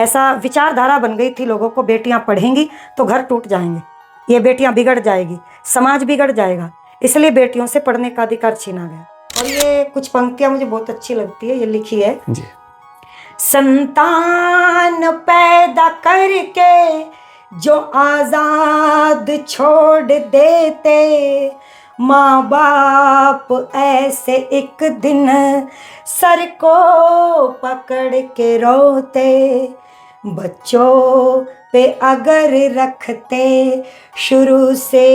ऐसा विचारधारा बन गई थी लोगों को, बेटियां पढ़ेंगी तो घर टूट जाएंगे, ये बेटियां बिगड़ जाएगी, समाज बिगड़ जाएगा, इसलिए बेटियों से पढ़ने का अधिकार छीना गया। और ये कुछ पंक्तियां मुझे बहुत अच्छी लगती है, ये लिखी है जी। संतान पैदा करके जो आजाद छोड़ देते, माँ बाप ऐसे एक दिन सर को पकड़ के रोते, बच्चों पे अगर रखते शुरू से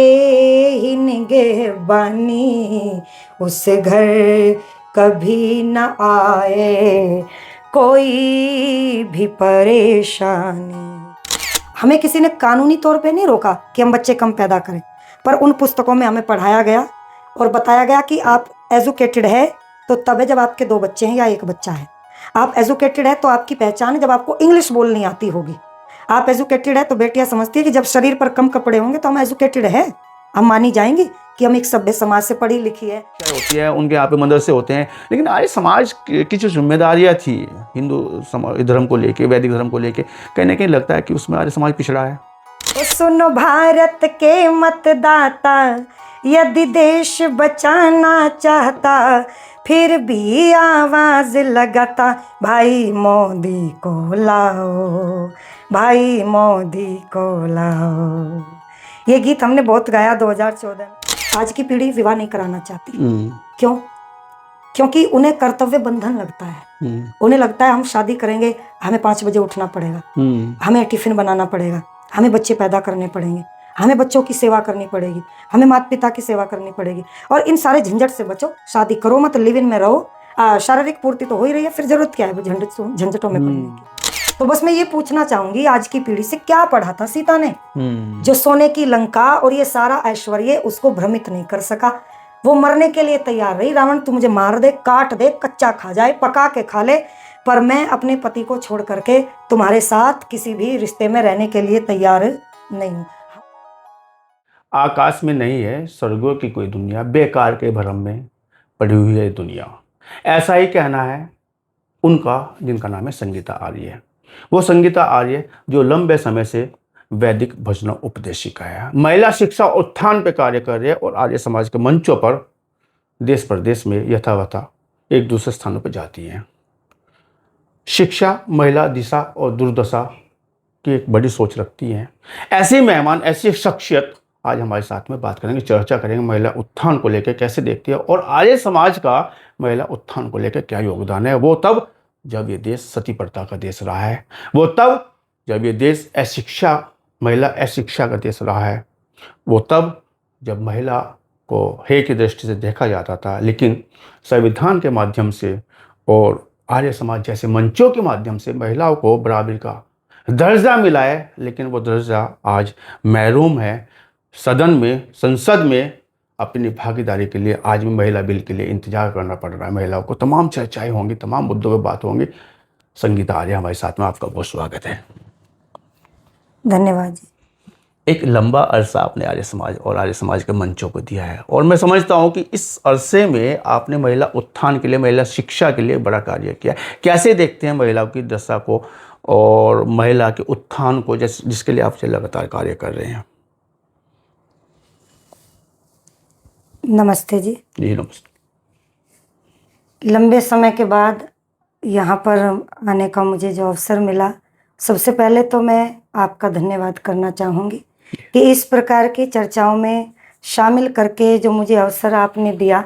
ही निगहबानी, उस घर कभी न आए कोई भी परेशानी। हमें किसी ने कानूनी तौर पे नहीं रोका कि हम बच्चे कम पैदा करें, पर उन पुस्तकों में हमें पढ़ाया गया और बताया गया कि आप एजुकेटेड है तो तब है जब आपके 2 बच्चे हैं या 1 बच्चा है। आप एजुकेटेड है तो आपकी पहचान है जब आपको इंग्लिश बोलनी आती होगी। आप एजुकेटेड है तो बेटियां समझती है कि जब शरीर पर कम कपड़े होंगे तो हम एजुकेटेड है, हम मानी जाएंगी कि हम एक सभ्य समाज से पढ़ी लिखी है। होती है उनके यहाँ पे मदरसे होते हैं, लेकिन आर्य समाज की जो जिम्मेदारियाँ थी हिंदू धर्म को लेके, वैदिक धर्म को लेके, कहीं ना कहीं लगता है कि उसमें आर्य समाज पिछड़ा है। सुनो भारत के मतदाता, यदि देश बचाना चाहता फिर भी आवाज लगाता, भाई मोदी को लाओ, भाई मोदी को लाओ। ये गीत हमने बहुत गाया 2014 में। आज की पीढ़ी विवाह नहीं कराना चाहती। क्यों? क्योंकि उन्हें कर्तव्य बंधन लगता है। उन्हें लगता है हम शादी करेंगे, हमें 5 बजे उठना पड़ेगा, हमें टिफिन बनाना पड़ेगा, हमें बच्चे पैदा करने पड़ेंगे, हमें बच्चों की सेवा करनी पड़ेगी, हमें माता पिता की सेवा करनी पड़ेगी। और इन सारे झंझट से बचो, शादी करो मत, लिव इन में रहो। शारीरिक पूर्ति तो हो ही रही है, फिर जरूरत क्या है झंझटों में पड़ने की। तो बस मैं ये पूछना चाहूंगी, आज की पीढ़ी से क्या पढ़ा था सीता ने, जो सोने की लंका और ये सारा ऐश्वर्य उसको भ्रमित नहीं कर सका। वो मरने के लिए तैयार रही, रावण तू मुझे मार दे, काट दे, कच्चा खा जाए, पका के खा ले, पर मैं अपने पति को छोड़ करके तुम्हारे साथ किसी भी रिश्ते में रहने के लिए तैयार नहीं हूँ। आकाश में नहीं है स्वर्गों की कोई दुनिया, बेकार के भ्रम में पड़ी हुई है दुनिया। ऐसा ही कहना है उनका जिनका नाम है संगीता आर्य। वो संगीता आर्य जो लंबे समय से वैदिक भजन उपदेशिका है, महिला शिक्षा उत्थान पे कार्य कर रही है और आर्य समाज के मंचों पर देश प्रदेश में यथावथा एक दूसरे स्थानों पर जाती हैं। शिक्षा, महिला दिशा और दुर्दशा की एक बड़ी सोच रखती हैं। ऐसे मेहमान, ऐसी शख्सियत आज हमारे साथ में बात करेंगे, चर्चा करेंगे महिला उत्थान को लेकर कैसे देखती है और आर्य समाज का महिला उत्थान को लेकर क्या योगदान है। वो तब जब ये देश सती प्रथा का देश रहा है, वो तब जब ये देश अशिक्षा, महिला अशिक्षा का देश रहा है, वो तब जब महिला को हे की दृष्टि से देखा जाता था। लेकिन संविधान के माध्यम से और आर्य समाज जैसे मंचों के माध्यम से महिलाओं को बराबरी का दर्जा मिला है, लेकिन वो दर्जा आज महरूम है। सदन में, संसद में अपनी भागीदारी के लिए आज भी महिला बिल के लिए इंतजार करना पड़ रहा है महिलाओं को। तमाम चर्चाएं होंगी, तमाम मुद्दों पर बात होंगी। संगीता आर्य हमारे साथ में, आपका बहुत स्वागत है। धन्यवाद जी। एक लंबा अरसा आपने आर्य समाज और आर्य समाज के मंचों को दिया है और मैं समझता हूं कि इस अरसे में आपने महिला उत्थान के लिए, महिला शिक्षा के लिए बड़ा कार्य किया। कैसे देखते हैं महिलाओं की दशा को और महिला के उत्थान को, जिसके लिए आप लगातार कार्य कर रहे हैं? नमस्ते जी। जी नमस्ते। लंबे समय के बाद यहाँ पर आने का मुझे जो अवसर मिला, सबसे पहले तो मैं आपका धन्यवाद करना चाहूँगी कि इस प्रकार की चर्चाओं में शामिल करके जो मुझे अवसर आपने दिया।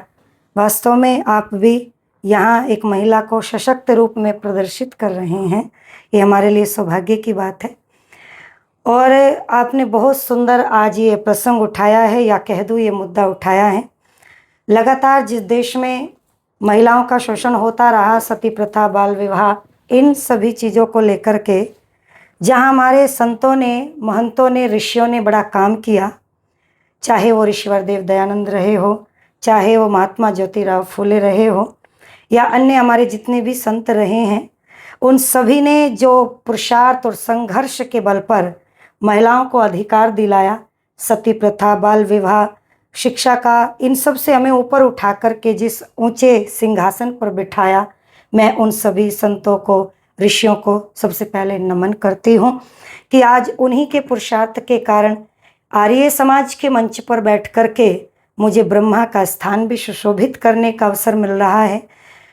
वास्तव में आप भी यहाँ एक महिला को सशक्त रूप में प्रदर्शित कर रहे हैं, ये हमारे लिए सौभाग्य की बात है। और आपने बहुत सुंदर आज ये प्रसंग उठाया है, या कह दूँ ये मुद्दा उठाया है। लगातार जिस देश में महिलाओं का शोषण होता रहा, सती प्रथा, बाल विवाह, इन सभी चीज़ों को लेकर के जहाँ हमारे संतों ने, महंतों ने, ऋषियों ने बड़ा काम किया, चाहे वो ऋषिवर देव दयानंद रहे हो, चाहे वो महात्मा ज्योतिराव फूले रहे हो, या अन्य हमारे जितने भी संत रहे हैं, उन सभी ने जो पुरुषार्थ और संघर्ष के बल पर महिलाओं को अधिकार दिलाया, सती प्रथा, बाल विवाह, शिक्षा का, इन सब से हमें ऊपर उठा कर के जिस ऊंचे सिंहासन पर बिठाया, मैं उन सभी संतों को, ऋषियों को सबसे पहले नमन करती हूँ कि आज उन्हीं के पुरुषार्थ के कारण आर्य समाज के मंच पर बैठ कर के मुझे ब्रह्मा का स्थान भी सुशोभित करने का अवसर मिल रहा है।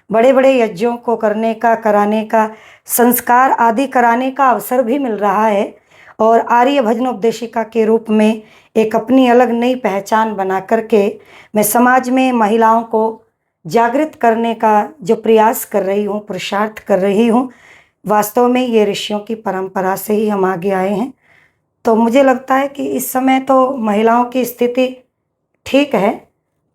बड़े बड़े यज्ञों को करने का, कराने का, संस्कार आदि कराने का अवसर भी मिल रहा है और आर्य भजनोपदेशिका के रूप में एक अपनी अलग नई पहचान बना करके मैं समाज में महिलाओं को जागृत करने का जो प्रयास कर रही हूँ, पुरुषार्थ कर रही हूँ, वास्तव में ये ऋषियों की परंपरा से ही हम आगे आए हैं। तो मुझे लगता है कि इस समय तो महिलाओं की स्थिति ठीक है,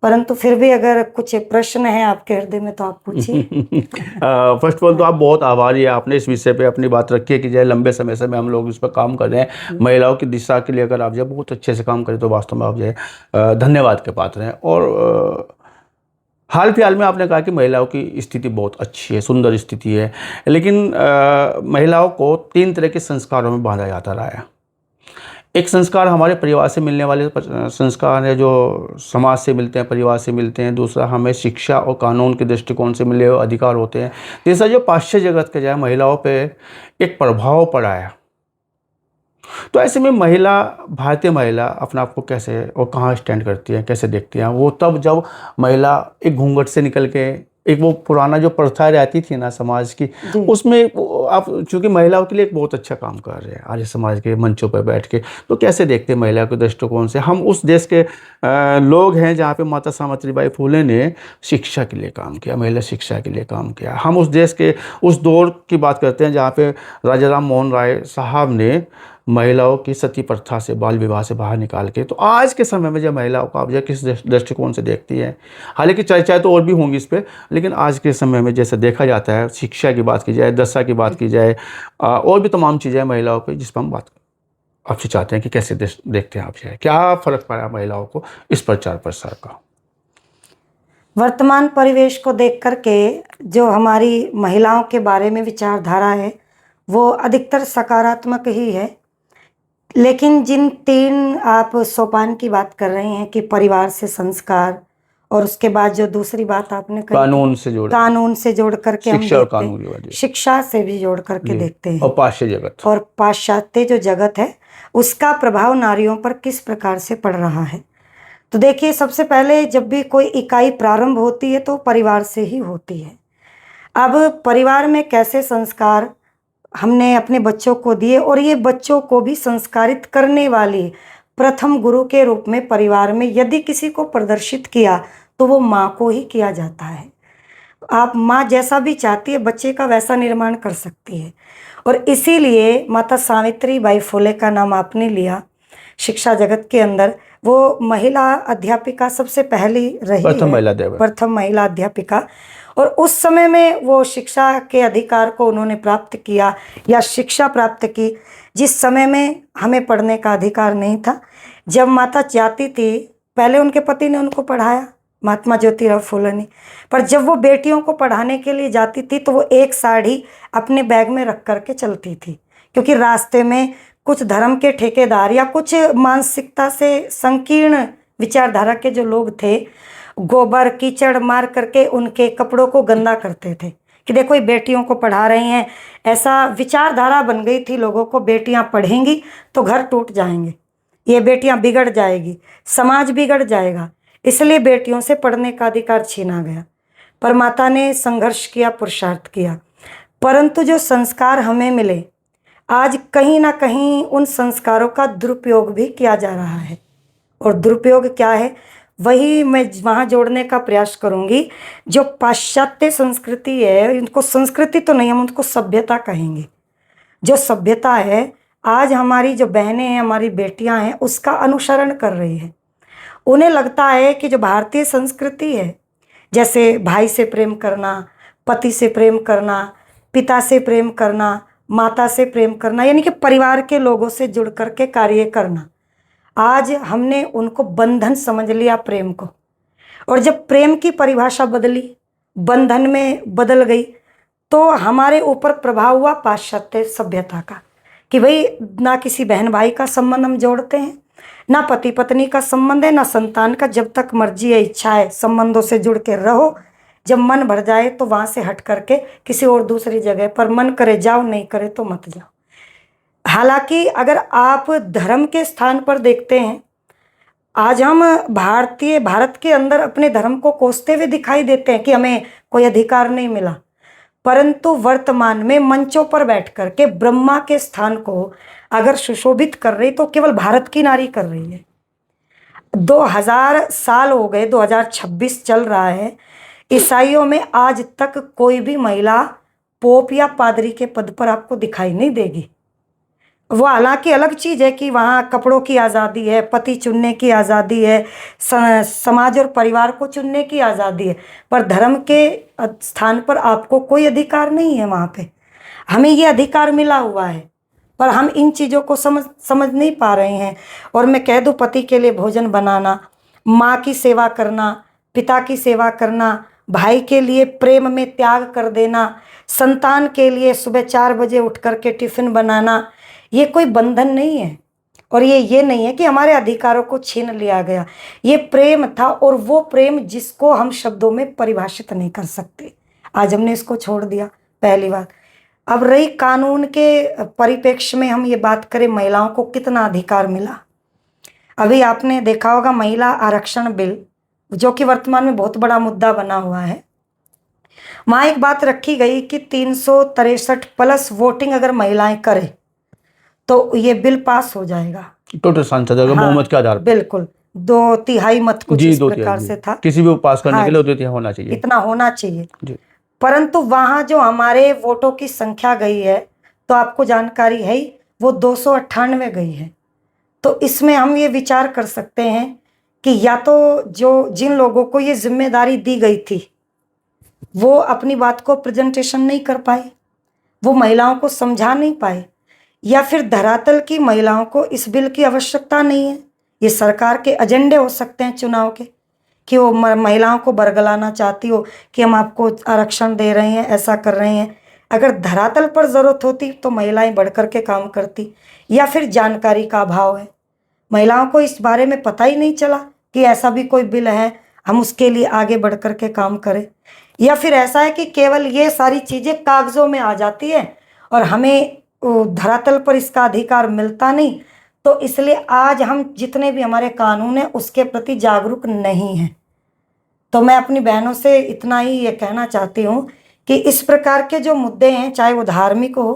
परंतु फिर भी अगर कुछ प्रश्न है आपके हृदय में तो आप पूछिए। फर्स्ट ऑफ ऑल तो आप बहुत आभारी है, आपने इस विषय पे अपनी बात रखी है कि जो लंबे समय से हम लोग इस पर काम कर रहे हैं। महिलाओं की दिशा के लिए अगर आप जो बहुत अच्छे से काम करें तो वास्तव में आप जो धन्यवाद के पात्र हैं। और हाल फिलहाल में आपने कहा कि महिलाओं की स्थिति बहुत अच्छी है, सुंदर स्थिति है, लेकिन महिलाओं को 3 तरह के संस्कारों में बांधा जाता रहा है। एक संस्कार हमारे परिवार से मिलने वाले संस्कार है, जो समाज से मिलते हैं, परिवार से मिलते हैं। दूसरा हमें शिक्षा और कानून के दृष्टिकोण से मिले हुए अधिकार होते हैं। तीसरा जो पाश्चात्य जगत के जो महिलाओं पे एक प्रभाव पड़ा है। तो ऐसे में महिला, भारतीय महिला अपने आप को कैसे और कहाँ स्टैंड करती है, कैसे देखती हैं वो तब जब महिला एक घूंघट से निकल के एक वो पुराना जो प्रथा रहती थी ना समाज की, उसमें आप चूंकि महिलाओं के लिए एक बहुत अच्छा काम कर रहे हैं आर्य समाज के मंचों पर बैठ के, तो कैसे देखते हैं महिला के दृष्टिकोण से? हम उस देश के लोग हैं जहाँ पे माता सावित्रीबाई फुले ने शिक्षा के लिए काम किया, महिला शिक्षा के लिए काम किया। हम उस देश के उस दौर की बात करते हैं जहाँ पे राजा राम मोहन राय साहब ने महिलाओं की सती प्रथा से, बाल विवाह से बाहर निकाल के, तो आज के समय में जब महिलाओं को आप जो किस दृष्टिकोण से देखती हैं? हालांकि चर्चाएं तो और भी होंगी इस पर, लेकिन आज के समय में जैसे देखा जाता है, शिक्षा की बात की जाए, दशा की बात की जाए, और भी तमाम चीज़ें महिलाओं पे जिस पर हम बात आपसे चाहते हैं कि कैसे देखते हैं आप, क्या फ़र्क पड़ा महिलाओं को इस प्रचार प्रसार का? वर्तमान परिवेश को देख करके जो हमारी महिलाओं के बारे में विचारधारा है वो अधिकतर सकारात्मक ही है, लेकिन जिन 3 आप सोपान की बात कर रहे हैं कि परिवार से संस्कार और उसके बाद जो दूसरी बात आपने कही कानून से जोड़ करके हम शिक्षा और देखते कानून हैं, शिक्षा से भी जोड़ करके देखते हैं, और पाश्चात्य जो जगत है उसका प्रभाव नारियों पर किस प्रकार से पड़ रहा है। तो देखिए, सबसे पहले जब भी कोई इकाई प्रारंभ होती है तो परिवार से ही होती है। अब परिवार में कैसे संस्कार हमने अपने बच्चों को दिए और ये बच्चों को भी संस्कारित करने वाली प्रथम गुरु के रूप में परिवार में यदि किसी को प्रदर्शित किया तो वो माँ को ही किया जाता है। आप माँ जैसा भी चाहती है बच्चे का वैसा निर्माण कर सकती है, और इसीलिए माता सावित्रीबाई फुले का नाम आपने लिया। शिक्षा जगत के अंदर वो महिला अध्यापिका सबसे पहली रही, प्रथम महिला अध्यापिका, और उस समय में वो शिक्षा के अधिकार को उन्होंने प्राप्त किया या शिक्षा प्राप्त की जिस समय में हमें पढ़ने का अधिकार नहीं था। जब माता चाहती थी, पहले उनके पति ने उनको पढ़ाया, महात्मा ज्योतिराव फुले ने, पर जब वो बेटियों को पढ़ाने के लिए जाती थी तो वो एक साड़ी अपने बैग में रख करके चलती थी, क्योंकि रास्ते में कुछ धर्म के ठेकेदार या कुछ मानसिकता से संकीर्ण विचारधारा के जो लोग थे, गोबर कीचड़ मार करके उनके कपड़ों को गंदा करते थे कि देखो ये बेटियों को पढ़ा रही हैं। ऐसा विचारधारा बन गई थी लोगों को, बेटियां पढ़ेंगी तो घर टूट जाएंगे, ये बेटियां बिगड़ जाएगी, समाज बिगड़ जाएगा, इसलिए बेटियों से पढ़ने का अधिकार छीना गया। पर माता ने संघर्ष किया, पुरुषार्थ किया, परंतु जो संस्कार हमें मिले आज कहीं ना कहीं उन संस्कारों का दुरुपयोग भी किया जा रहा है। और दुरुपयोग क्या है वही मैं वहाँ जोड़ने का प्रयास करूँगी। जो पाश्चात्य संस्कृति है, इनको संस्कृति तो नहीं, हम उनको सभ्यता कहेंगे। जो सभ्यता है आज हमारी जो बहनें हैं, हमारी बेटियां हैं, उसका अनुसरण कर रही है। उन्हें लगता है कि जो भारतीय संस्कृति है, जैसे भाई से प्रेम करना, पति से प्रेम करना, पिता से प्रेम करना, माता से प्रेम करना, यानी कि परिवार के लोगों से जुड़ करके कार्य करना, आज हमने उनको बंधन समझ लिया प्रेम को। और जब प्रेम की परिभाषा बदली, बंधन में बदल गई, तो हमारे ऊपर प्रभाव हुआ पाश्चात्य सभ्यता का कि भाई ना किसी बहन भाई का संबंध हम जोड़ते हैं, ना पति पत्नी का संबंध है, ना संतान का। जब तक मर्जी है, इच्छा है, संबंधों से जुड़ के रहो, जब मन भर जाए तो वहाँ से हट करके किसी और दूसरी जगह पर, मन करे जाओ, नहीं करे तो मत जाओ। हालांकि अगर आप धर्म के स्थान पर देखते हैं, आज हम भारत के अंदर अपने धर्म को कोसते हुए दिखाई देते हैं कि हमें कोई अधिकार नहीं मिला, परंतु वर्तमान में मंचों पर बैठ करके ब्रह्मा के स्थान को अगर सुशोभित कर रही तो केवल भारत की नारी कर रही है। 2000 साल हो गए, 2026 चल रहा है, ईसाइयों में आज तक कोई भी महिला पोप या पादरी के पद पर आपको दिखाई नहीं देगी। वो हालांकि अलग चीज़ है कि वहाँ कपड़ों की आज़ादी है, पति चुनने की आज़ादी है, समाज और परिवार को चुनने की आज़ादी है, पर धर्म के स्थान पर आपको कोई अधिकार नहीं है वहाँ पे। हमें ये अधिकार मिला हुआ है, पर हम इन चीज़ों को समझ नहीं पा रहे हैं। और मैं कह दूँ, पति के लिए भोजन बनाना, माँ की सेवा करना, पिता की सेवा करना, भाई के लिए प्रेम में त्याग कर देना, संतान के लिए सुबह 4 बजे उठ करके टिफ़िन बनाना, ये कोई बंधन नहीं है। और ये नहीं है कि हमारे अधिकारों को छीन लिया गया। ये प्रेम था, और वो प्रेम जिसको हम शब्दों में परिभाषित नहीं कर सकते, आज हमने इसको छोड़ दिया, पहली बात। अब रही कानून के परिप्रेक्ष्य में हम ये बात करें, महिलाओं को कितना अधिकार मिला। अभी आपने देखा होगा महिला आरक्षण बिल, जो कि वर्तमान में बहुत बड़ा मुद्दा बना हुआ है। वहाँ एक बात रखी गई कि 363 प्लस वोटिंग अगर महिलाएं करें तो ये बिल पास हो जाएगा, टोटल सांसद अगर बहुमत के आधार पर। बिल्कुल, 2/3 मत कुछ इस प्रकार से था, किसी भी पास करने के लिए 2/3 होना चाहिए, इतना होना चाहिए जी। परंतु वहाँ जो हमारे वोटों की संख्या गई है, तो आपको जानकारी है ही, वो 298 गई है। तो इसमें हम ये विचार कर सकते हैं कि या तो जिन लोगों को ये जिम्मेदारी दी गई थी वो अपनी बात को प्रेजेंटेशन नहीं कर पाए, वो महिलाओं को समझा नहीं पाए, या फिर धरातल की महिलाओं को इस बिल की आवश्यकता नहीं है। ये सरकार के एजेंडे हो सकते हैं चुनाव के, कि वो महिलाओं को बरगलाना चाहती हो कि हम आपको आरक्षण दे रहे हैं, ऐसा कर रहे हैं। अगर धरातल पर ज़रूरत होती तो महिलाएं बढ़ कर के काम करती, या फिर जानकारी का अभाव है, महिलाओं को इस बारे में पता ही नहीं चला कि ऐसा भी कोई बिल है, हम उसके लिए आगे बढ़ कर के काम करें। या फिर ऐसा है कि केवल ये सारी चीज़ें कागज़ों में आ जाती है और हमें धरातल पर इसका अधिकार मिलता नहीं, तो इसलिए आज हम जितने भी हमारे कानून हैं उसके प्रति जागरूक नहीं हैं। तो मैं अपनी बहनों से इतना ही ये कहना चाहती हूँ कि इस प्रकार के जो मुद्दे हैं, चाहे वो धार्मिक हो,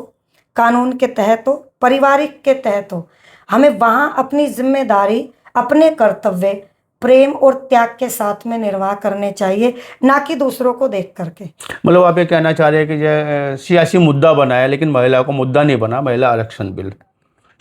कानून के तहत हो, पारिवारिक के तहत हो, हमें वहाँ अपनी जिम्मेदारी, अपने कर्तव्य प्रेम और त्याग के साथ में निर्वाह करने चाहिए, ना कि दूसरों को देख करके। मतलब आप ये कहना चाह रहे हैं कि जो सियासी मुद्दा बना है, लेकिन महिलाओं को मुद्दा नहीं बना महिला आरक्षण बिल।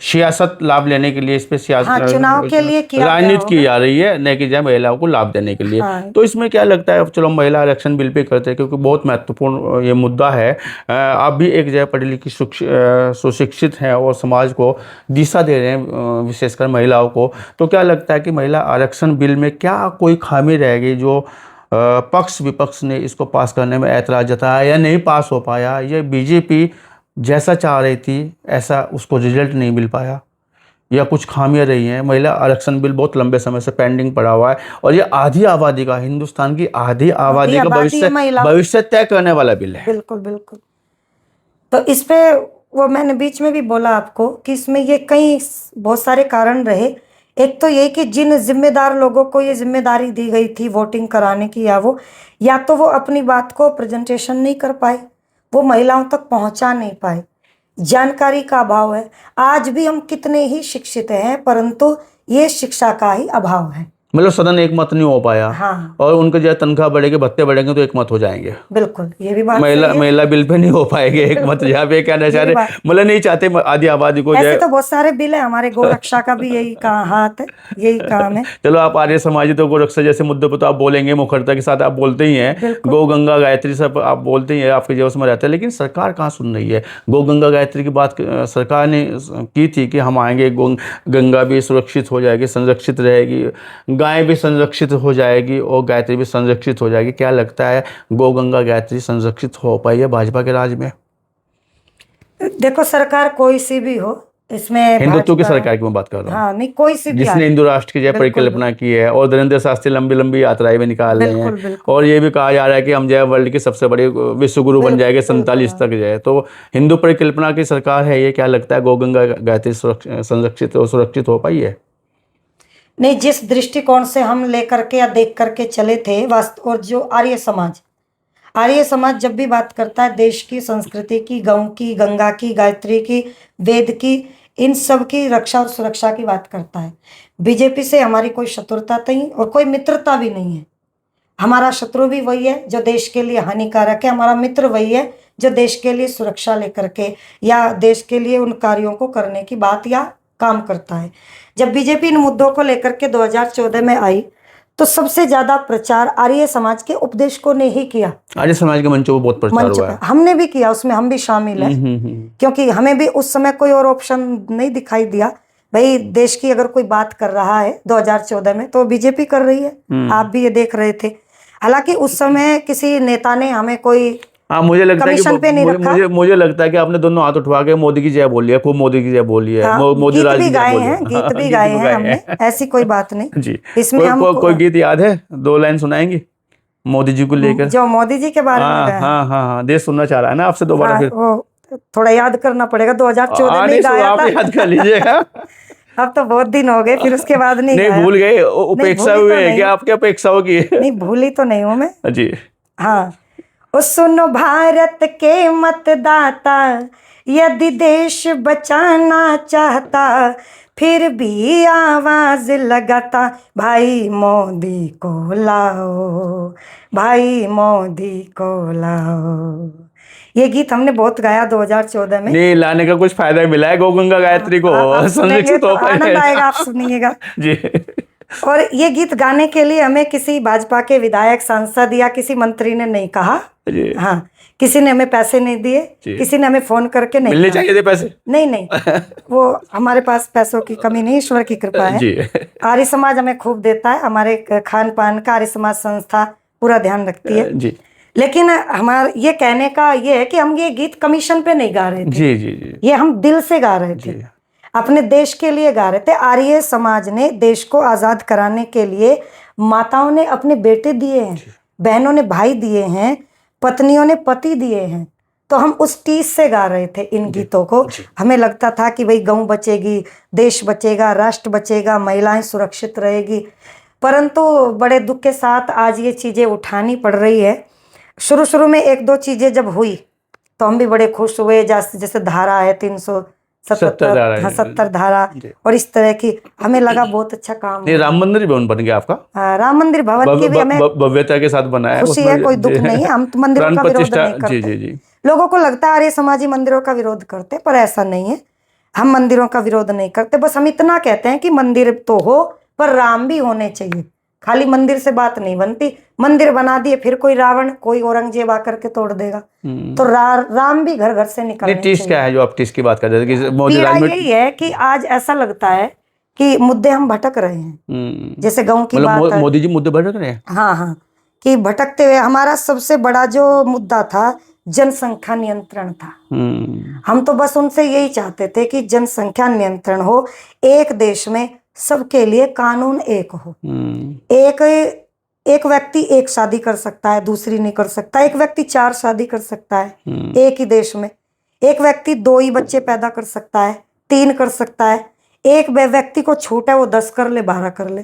सियासत लाभ लेने के लिए इस पे चुनाव के लिए राजनीति की जा रही है, न कि जो महिलाओं को लाभ देने के लिए। तो इसमें क्या लगता है, चलो महिला आरक्षण बिल पे करते हैं क्योंकि बहुत महत्वपूर्ण ये मुद्दा है। आप भी एक जगह पढ़ी लिखी सुशिक्षित हैं और समाज को दिशा दे रहे हैं, विशेषकर महिलाओं को। तो क्या लगता है कि महिला आरक्षण बिल में क्या कोई खामी रहेगी जो पक्ष विपक्ष ने इसको पास करने में ऐतराज़ जताया या नहीं पास हो पाया, ये बीजेपी जैसा चाह रही थी ऐसा उसको रिजल्ट नहीं मिल पाया, या कुछ खामियां रही हैं? महिला आरक्षण बिल बहुत लंबे समय से पेंडिंग पड़ा हुआ है और ये आधी आबादी का, हिंदुस्तान की आधी आबादी का भविष्य तय करने वाला बिल है। बिल्कुल बिल्कुल। तो इस पे वो मैंने बीच में भी बोला आपको कि इसमें ये कई बहुत सारे कारण रहे। एक तो ये कि जिन जिम्मेदार लोगों को ये जिम्मेदारी दी गई थी वोटिंग कराने की, या तो वो अपनी बात को प्रेजेंटेशन नहीं कर पाए, वो महिलाओं तक पहुंचा नहीं पाए, जानकारी का अभाव है। आज भी हम कितने ही शिक्षित हैं, परंतु ये शिक्षा का ही अभाव है। मतलब सदन एक मत नहीं हो पाया। हाँ। और उनके जो तनख्वाह बढ़ेगी, भत्ते बढ़ेंगे तो एक मत हो जाएंगे। बिल्कुल, ये भी बात महिला बिल पे नहीं हो पाएंगे एक मत। यहाँ पे कहना चाह रहे, मतलब नहीं चाहते आधी आबादी को। ऐसे तो बहुत सारे बिल है, हमारे गोरक्षा का भी यही हाथ है, यही काम है। चलो आप आर्य समाजी तो गोरक्षा जैसे मुद्दे पर तो आप बोलेंगे, मुखरता के साथ आप बोलते ही हैं, गौ गंगा गायत्री सब आप बोलते ही हैं, आपके जो उसमें रहता है, लेकिन सरकार कहाँ सुन रही है? गौ गंगा गायत्री की बात सरकार ने की थी कि हम आएंगे, गंगा भी सुरक्षित हो जाएगी, संरक्षित रहेगी, गाय भी संरक्षित हो जाएगी और गायत्री भी संरक्षित हो जाएगी। क्या लगता है गौ गंगा गायत्री संरक्षित हो पाई है भाजपा के राज में? देखो, सरकार कोई सी भी हो, इसमें हिंदुत्व की भाजपा- सरकार की मैं बात कर रहा हूँ, हाँ नहीं, कोई सी भी जिसने आए। हिंदू राष्ट्र की जो है बिल्कुल, परिकल्पना की है, और धीरेन्द्र शास्त्री लंबी लंबी यात्राएं भी निकाल रहे हैं, बिल्कुल बिल्कुल और ये भी कहा जा रहा है कि हम जो है वर्ल्ड के सबसे बड़े विश्व गुरु बन जाएंगे बिल्कुल 47 तक जो है। तो हिंदू परिकल्पना की सरकार है ये, क्या लगता है गौ गंगा गायत्री संरक्षित और सुरक्षित हो पाई है? नहीं, जिस दृष्टिकोण से हम लेकर के या देख करके चले थे वास्तव, और जो आर्य समाज जब भी बात करता है देश की संस्कृति की, गौ की, गंगा की, गायत्री की, वेद की, इन सब की रक्षा और सुरक्षा की बात करता है। बीजेपी से हमारी कोई शत्रुता नहीं और कोई मित्रता भी नहीं है। हमारा शत्रु भी वही है जो देश के लिए हानिकारक है, हमारा मित्र वही है जो देश के लिए सुरक्षा लेकर के या देश के लिए उन कार्यों को करने की बात या काम करता है। जब बीजेपी इन मुद्दों को लेकर के 2014 में आई तो सबसे ज्यादा प्रचार आर्य समाज के उपदेशकों ने ही किया। आर्य समाज के मंचों पर बहुत प्रचार मंच हुआ पे है। हमने भी किया, उसमें हम भी शामिल हैं, क्योंकि हमें भी उस समय कोई और ऑप्शन नहीं दिखाई दिया। भाई देश की अगर कोई बात कर रहा है 2014 में तो बीजेपी कर रही है, आप भी ये देख रहे थे। हालांकि उस समय किसी नेता ने हमें कोई हाँ, मुझे लगता है कमीशन पे नहीं कि रखा। मुझे लगता है कि आपने दोनों हाथ उठवा के मोदी की जय बोली है, खूब मोदी की जय बोली है, हाँ, मोदी गीत राज भी की जय गाए बोली है। हैं, गीत हाँ, भी गीत गाए भी हैं हमने, ऐसी कोई बात नहीं। जी, इसमें हम कोई गीत याद है? 2 लाइन सुनाएंगे मोदी जी को लेकर। जो मोदी जी के बारे में हाँ गाया है। हाँ हाँ हाँ, देश सुनना चाह रहा है ना आपसे दोबारा हाँ, फिर। वो थोड़ा याद करना पड़ेगा, 2014 में ही नहीं, गाया आप था। याद कर लीजिएगा। अब तो बहुत दिन हो गए, फिर उसके बाद नहीं नहीं गाया। भूल गए, नहीं, उपेक्षा भूली तो हुए है नहीं क्या हूँ। आपकी अपेक्षाओं की? नहीं, भूली तो नहीं हूँ मैं। जी। हाँ, ओ सुनो भारत के मतदाता, यदि देश बचाना चाहता फिर भी आवाज लगाता, भाई मोदी को लाओ, भाई मोदी को लाओ। ये गीत हमने बहुत गाया 2014 में। नहीं, लाने का कुछ फायदा मिला है गौ गंगा गायत्री को आप सुनेंगे संरक्षित तो हो पाए? आनंद आएगा, आप सुनिएगा। जी और ये गीत गाने के लिए हमें किसी भाजपा के विधायक, सांसद या किसी मंत्री ने नहीं कहा। जी। हाँ, किसी ने हमें पैसे नहीं दिए, किसी ने हमें फोन करके नहीं मिलने कहा। चाहिए थे पैसे? नहीं, वो हमारे पास पैसों की कमी नहीं, ईश्वर की कृपा है। जी। आर्य समाज हमें खूब देता है, हमारे खान पान का आर्य समाज संस्था पूरा ध्यान रखती है। जी लेकिन हमारा ये कहने का ये है कि हम ये गीत कमीशन पे नहीं गा रहे थे। जी जी जी। ये हम दिल से गा रहे थे, अपने देश के लिए गा रहे थे। आर्य समाज ने देश को आजाद कराने के लिए माताओं ने अपने बेटे दिए हैं, बहनों ने भाई दिए हैं, पत्नियों ने पति दिए हैं। तो हम उस टीस से गा रहे थे इन गीतों को। हमें लगता था कि भाई गौ बचेगी, देश बचेगा, राष्ट्र बचेगा, महिलाएं सुरक्षित रहेगी। परंतु बड़े दुख के साथ आज ये चीजें उठानी पड़ रही है। शुरू में 1-2 चीजें जब हुई तो हम भी बड़े खुश हुए, जैसे धारा है 370 धारा और इस तरह की, हमें लगा बहुत अच्छा काम। नहीं, राम मंदिर भवन बन गया आपका? राम मंदिर भवन की भी हमें भव्यता के साथ बना है, खुशी है, कोई दुख नहीं है। हम तो मंदिरों का विरोध नहीं करते। जी जी। लोगों को लगता है आर्य समाजी मंदिरों का विरोध करते, पर ऐसा नहीं है। हम मंदिरों का विरोध नहीं करते, बस हम इतना कहते हैं कि मंदिर तो हो पर राम भी होने चाहिए। खाली मंदिर से बात नहीं बनती। मंदिर बना दिए फिर कोई रावण, कोई औरंगजेब आकर के तोड़ देगा, तो राम भी घर घर से निकलने चाहिए। क्या है जो आप टीस की बात कर रहे थे कि पीड़ा यही है कि आज ऐसा लगता है कि मुद्दे हम भटक रहे हैं। जैसे गाँव की बात है, मोदी जी मुद्दे भटक रहे हैं। हाँ, कि भटकते हुए हमारा सबसे बड़ा जो मुद्दा था जनसंख्या नियंत्रण था। हम तो बस उनसे यही चाहते थे कि जनसंख्या नियंत्रण हो, एक देश में सबके लिए कानून एक हो। एक व्यक्ति एक शादी कर सकता है, दूसरी नहीं कर सकता। एक व्यक्ति 4 शादी कर सकता है एक ही देश में। एक व्यक्ति 2 ही बच्चे पैदा कर सकता है, 3 कर सकता है। एक व्यक्ति को छूट है, वो 10 कर ले, 12 कर ले।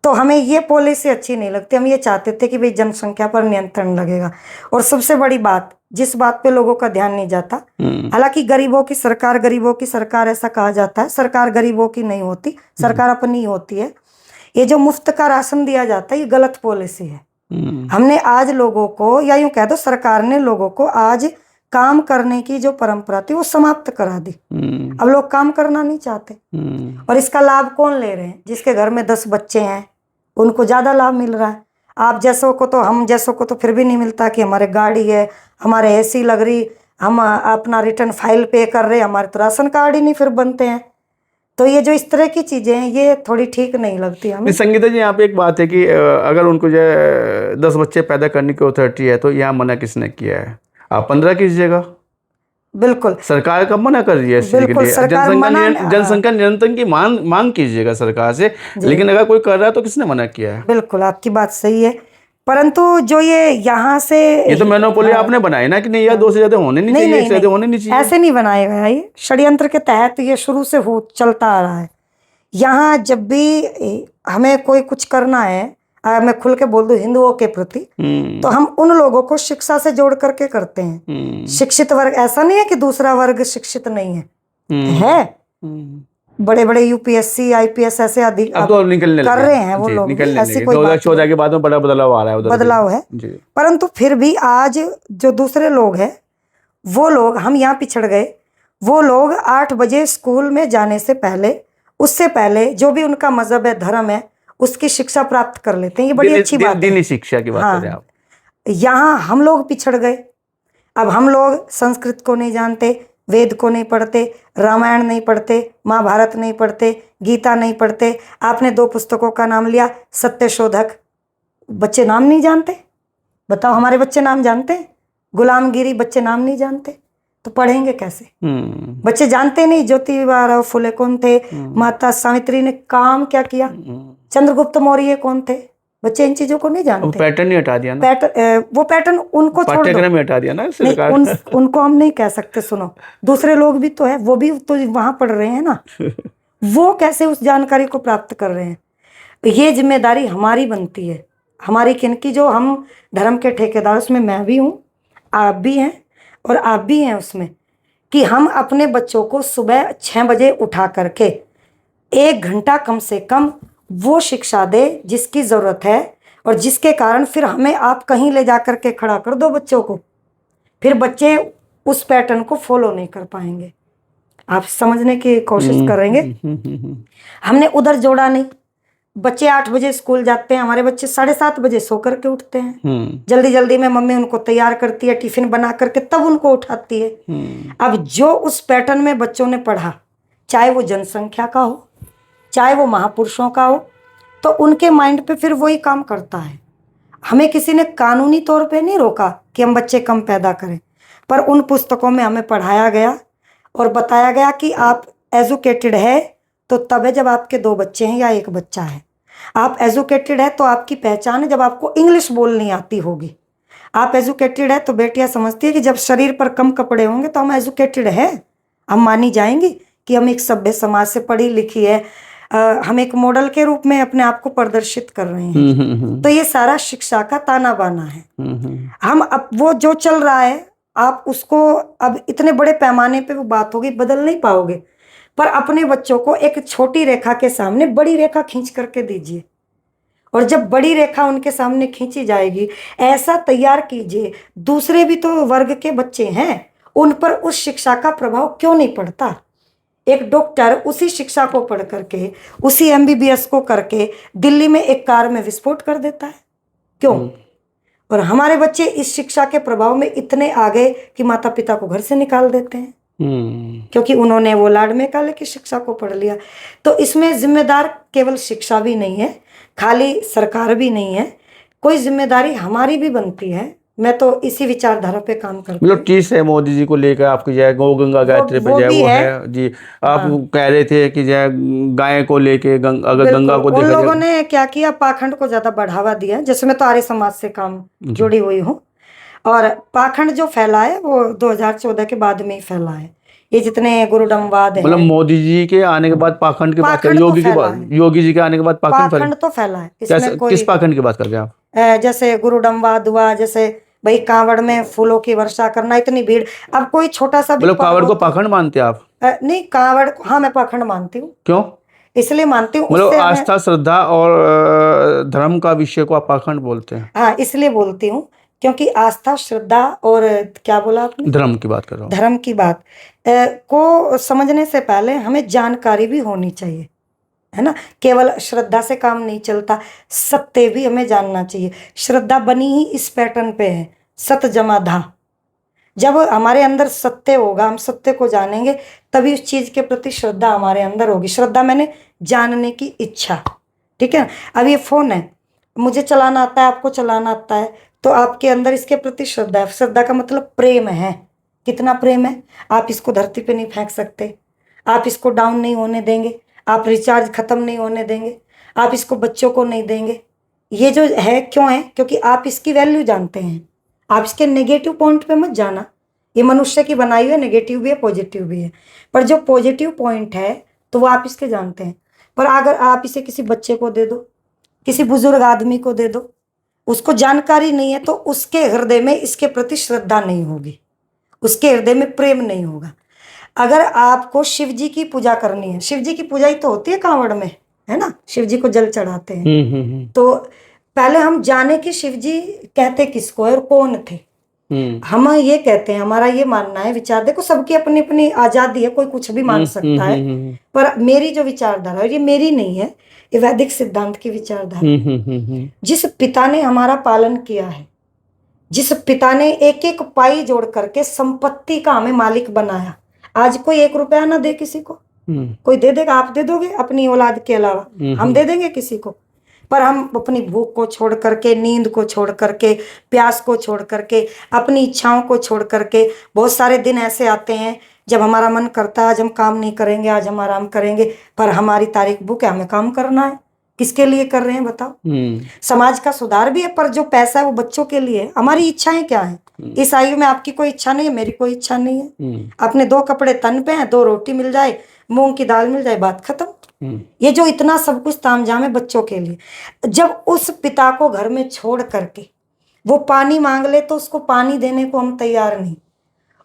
तो हमें ये पॉलिसी अच्छी नहीं लगती। हम ये चाहते थे कि भाई जनसंख्या पर नियंत्रण लगेगा। और सबसे बड़ी बात, जिस बात पे लोगों का ध्यान नहीं जाता, हालांकि गरीबों की सरकार ऐसा कहा जाता है, सरकार गरीबों की नहीं होती, सरकार अपनी ही होती है। ये जो मुफ्त का राशन दिया जाता है, ये गलत पॉलिसी है। हमने आज लोगों को, या यूं कह दो सरकार ने लोगों को आज काम करने की जो परंपरा थी वो समाप्त करा दी। अब लोग काम करना नहीं चाहते। और इसका लाभ कौन ले रहे हैं? जिसके घर में 10 बच्चे हैं उनको ज्यादा लाभ मिल रहा है। आप जैसों को तो, हम जैसों को तो फिर भी नहीं मिलता कि हमारे गाड़ी है, हमारे एसी लग रही, हम अपना रिटर्न फाइल पे कर रहे, हमारे तो राशन कार्ड ही नहीं फिर बनते हैं। तो ये जो इस तरह की चीजें हैं ये थोड़ी ठीक नहीं लगती हमें। संगीता जी, यहाँ पे एक बात है कि अगर उनको जो 10 बच्चे पैदा करने की अथॉरिटी है तो यहाँ मना किसने किया है? आप 15 कीजिएगा। बिल्कुल सरकार कब मना कर रही है इस चीज के बिल्कुल, लिए? सरकार मना जनसंख्या नियंत्रण की मांग कीजिएगा सरकार से, लेकिन अगर कोई कर रहा है तो किसने मना किया है? बिल्कुल आपकी बात सही है, परंतु जो ये यहाँ से ये तो मोनोपोली आपने बनाई ना कि नहीं यार, 2 से ज्यादा होने नहीं चाहिए, 1 से ज्यादा होने नहीं चाहिए। ऐसे नहीं बनाया गया, ये षड्यंत्र के तहत ये शुरू से हो चलता आ रहा है। यहाँ जब भी हमें कोई कुछ करना है, मैं खुल के बोल दूं हिंदुओं के प्रति, तो हम उन लोगों को शिक्षा से जोड़ करके करते हैं। शिक्षित वर्ग, ऐसा नहीं है कि दूसरा वर्ग शिक्षित नहीं है, बड़े बड़े यूपीएससी आईपीएस ऐसे अधिक अब तो निकलने कर रहे हैं वो लोग, ऐसी कोई 2014 के बाद में बड़ा बदलाव आ रहा है, उधर बदलाव है। परंतु फिर भी आज जो दूसरे लोग हैं, वो लोग, हम यहाँ पिछड़ गए, वो लोग 8 बजे स्कूल में जाने से पहले, उससे पहले जो भी उनका मजहब है, धर्म है, उसकी शिक्षा प्राप्त कर लेते हैं। ये बड़ी अच्छी बात है, दीनी शिक्षा की बात कर रहे हैं आप। यहाँ हम लोग पिछड़ गए। अब हम लोग संस्कृत को नहीं जानते, वेद को नहीं पढ़ते, रामायण नहीं पढ़ते, महाभारत नहीं पढ़ते, गीता नहीं पढ़ते। आपने 2 पुस्तकों का नाम लिया, सत्यशोधक, बच्चे नाम नहीं जानते। बताओ, हमारे बच्चे नाम जानते हैं? गुलामगिरी, बच्चे नाम नहीं जानते, तो पढ़ेंगे कैसे? बच्चे जानते नहीं ज्योतिबा फुले कौन थे, माता सावित्री ने काम क्या किया, चंद्रगुप्त मौर्य कौन थे, बच्चे इन चीजों को नहीं जानते। पैटर्न ही हटा दिया ना, वो पैटर्न उनको छोड़ दो, पाठ्यक्रम ही हटा दिया ना सरकार। उनको हम नहीं कह सकते। सुनो, दूसरे लोग भी तो है, वो भी तो वहां पढ़ रहे हैं ना, वो कैसे उस जानकारी को प्राप्त कर रहे हैं? ये जिम्मेदारी हमारी बनती है, हमारी किनकी, जो हम धर्म के ठेकेदार, उसमें मैं भी हूँ, आप भी हैं और आप भी हैं उसमें, कि हम अपने बच्चों को सुबह 6 बजे उठा करके 1 घंटा कम से कम वो शिक्षा दे जिसकी ज़रूरत है, और जिसके कारण फिर हमें आप कहीं ले जा कर के खड़ा कर दो बच्चों को, फिर बच्चे उस पैटर्न को फॉलो नहीं कर पाएंगे। आप समझने की कोशिश करेंगे, हमने उधर जोड़ा नहीं। बच्चे 8 बजे स्कूल जाते हैं, हमारे बच्चे 7:30 बजे सो करके उठते हैं। जल्दी जल्दी में मम्मी उनको तैयार करती है, टिफिन बना करके तब उनको उठाती है। अब जो उस पैटर्न में बच्चों ने पढ़ा, चाहे वो जनसंख्या का हो, चाहे वो महापुरुषों का हो, तो उनके माइंड पे फिर वही काम करता है। हमें किसी ने कानूनी तौर पे नहीं रोका कि हम बच्चे कम पैदा करें, पर उन पुस्तकों में हमें पढ़ाया गया और बताया गया कि आप एजुकेटेड है तो तब है जब आपके 2 बच्चे हैं या 1 बच्चा है। आप एजुकेटेड है तो आपकी पहचान है जब आपको इंग्लिश बोलनी आती होगी। आप एजुकेटेड है तो बेटियां समझती है कि जब शरीर पर कम कपड़े होंगे तो हम एजुकेटेड है, हम मानी जाएंगी कि हम एक सभ्य समाज से पढ़ी लिखी है, हम एक मॉडल के रूप में अपने आप को प्रदर्शित कर रहे हैं। तो ये सारा शिक्षा का ताना बाना है। हम अब वो जो चल रहा है, आप उसको अब इतने बड़े पैमाने पे वो बात होगी, बदल नहीं पाओगे, पर अपने बच्चों को एक छोटी रेखा के सामने बड़ी रेखा खींच करके दीजिए, और जब बड़ी रेखा उनके सामने खींची जाएगी, ऐसा तैयार कीजिए, दूसरे भी तो वर्ग के बच्चे हैं, उन पर उस शिक्षा का प्रभाव क्यों नहीं पड़ता? एक डॉक्टर उसी शिक्षा को पढ़ करके, उसी एमबीबीएस को करके दिल्ली में एक कार में विस्फोट कर देता है, क्यों? और हमारे बच्चे इस शिक्षा के प्रभाव में इतने आ गए कि माता पिता को घर से निकाल देते हैं, क्योंकि उन्होंने वो लाड में काले की शिक्षा को पढ़ लिया। तो इसमें जिम्मेदार केवल शिक्षा भी नहीं है, खाली सरकार भी नहीं है, कोई जिम्मेदारी हमारी भी बनती है। मैं तो इसी विचारधारा पे काम करती हूँ। मतलब चीज है मोदी जी को लेकर आपकी जय गौ गंगा गायत्री पे जय वो है जी। आप कह रहे थे कि जय गाय को लेके अगर गंगा को उन लोगों ने क्या किया, पाखंड को ज्यादा बढ़ावा दिया। जैसे मैं तो आर्य समाज से काम जुड़ी हुई हूँ, और पाखंड जो फैला है वो 2014 के बाद में ही फैला है। ये जितने गुरुडमवाद है, मतलब मोदी जी के आने के बाद पाखंड के बाद, योगी के बाद, योगी जी के आने के बाद पाखंड तो फैला है। इसमें किस पाखंड की बात कर रहे हैं आप? जैसे गुरुडमवाद हुआ, जैसे भाई कांवड़ में फूलों की वर्षा करना, इतनी भीड़। अब कोई छोटा सा, मतलब कांवड़ को पाखंड मानते हैं आप? नहीं, कांवड़, हाँ मैं पाखंड मानती हूँ। क्यों? इसलिए मानती हूँ, मतलब आस्था श्रद्धा और धर्म का विषय को आप पाखंड बोलते हैं? हाँ, इसलिए बोलती हूँ क्योंकि आस्था श्रद्धा और क्या बोला आपने? धर्म की बात कर रहा हूँ। धर्म की बात को समझने से पहले हमें जानकारी भी होनी चाहिए, है ना। केवल श्रद्धा से काम नहीं चलता, सत्य भी हमें जानना चाहिए। श्रद्धा बनी ही इस पैटर्न पे है, सत जमा धा। जब हमारे अंदर सत्य होगा, हम सत्य को जानेंगे, तभी उस चीज के प्रति श्रद्धा हमारे अंदर होगी। श्रद्धा मैंने जानने की इच्छा, ठीक है। अब ये फोन है, मुझे चलाना आता है, आपको चलाना आता है, तो आपके अंदर इसके प्रति श्रद्धा है। श्रद्धा का मतलब प्रेम है, कितना प्रेम है। आप इसको धरती पे नहीं फेंक सकते, आप इसको डाउन नहीं होने देंगे, आप रिचार्ज खत्म नहीं होने देंगे, आप इसको बच्चों को नहीं देंगे। ये जो है क्यों है? क्योंकि आप इसकी वैल्यू जानते हैं। आप इसके नेगेटिव पॉइंट पे मत जाना। ये मनुष्य की बनाई हुई है, नेगेटिव भी है पॉजिटिव भी है, पर जो पॉजिटिव पॉइंट है तो वो आप इसके जानते हैं। पर अगर आप इसे किसी बच्चे को दे दो, किसी बुजुर्ग आदमी को दे दो, उसको जानकारी नहीं है, तो उसके हृदय में इसके प्रति श्रद्धा नहीं होगी, उसके हृदय में प्रेम नहीं होगा। अगर आपको शिव जी की पूजा करनी है, शिव जी की पूजा ही तो होती है कांवड़ में, है ना, शिव जी को जल चढ़ाते हैं। तो पहले हम जाने कि शिव जी कहते किसको है और कौन थे। हम ये कहते हैं, हमारा ये मानना है, विचार देखो सबकी अपनी अपनी आजादी है, कोई कुछ भी मान सकता है, पर मेरी जो विचारधारा है ये मेरी नहीं है, ये वैदिक सिद्धांत की विचारधारा। जिस पिता ने हमारा पालन किया है, जिस पिता ने एक एक पाई जोड़ करके संपत्ति का हमें मालिक बनाया, आज कोई 1 रुपया ना दे किसी को, कोई दे देगा? आप दे दोगे अपनी औलाद के अलावा? हम दे देंगे किसी को? पर हम अपनी भूख को छोड़ करके, नींद को छोड़ करके, प्यास को छोड़ करके, अपनी इच्छाओं को छोड़ करके, बहुत सारे दिन ऐसे आते हैं जब हमारा मन करता है आज हम काम नहीं करेंगे, आज हम आराम करेंगे, पर हमारी तारीख बुक है, हमें काम करना है। किसके लिए कर रहे हैं बताओ? समाज का सुधार भी है, पर जो पैसा है वो बच्चों के लिए है। हमारी इच्छाएं क्या है? इस आयु में आपकी कोई इच्छा नहीं है, मेरी कोई इच्छा नहीं है। अपने 2 कपड़े तन पे हैं, 2 रोटी मिल जाए, मूंग की दाल मिल जाए, बात खत्म। ये जो इतना सब कुछ तामझाम है बच्चों के लिए, जब उस पिता को घर में छोड़ करके वो पानी मांग ले तो उसको पानी देने को हम तैयार नहीं,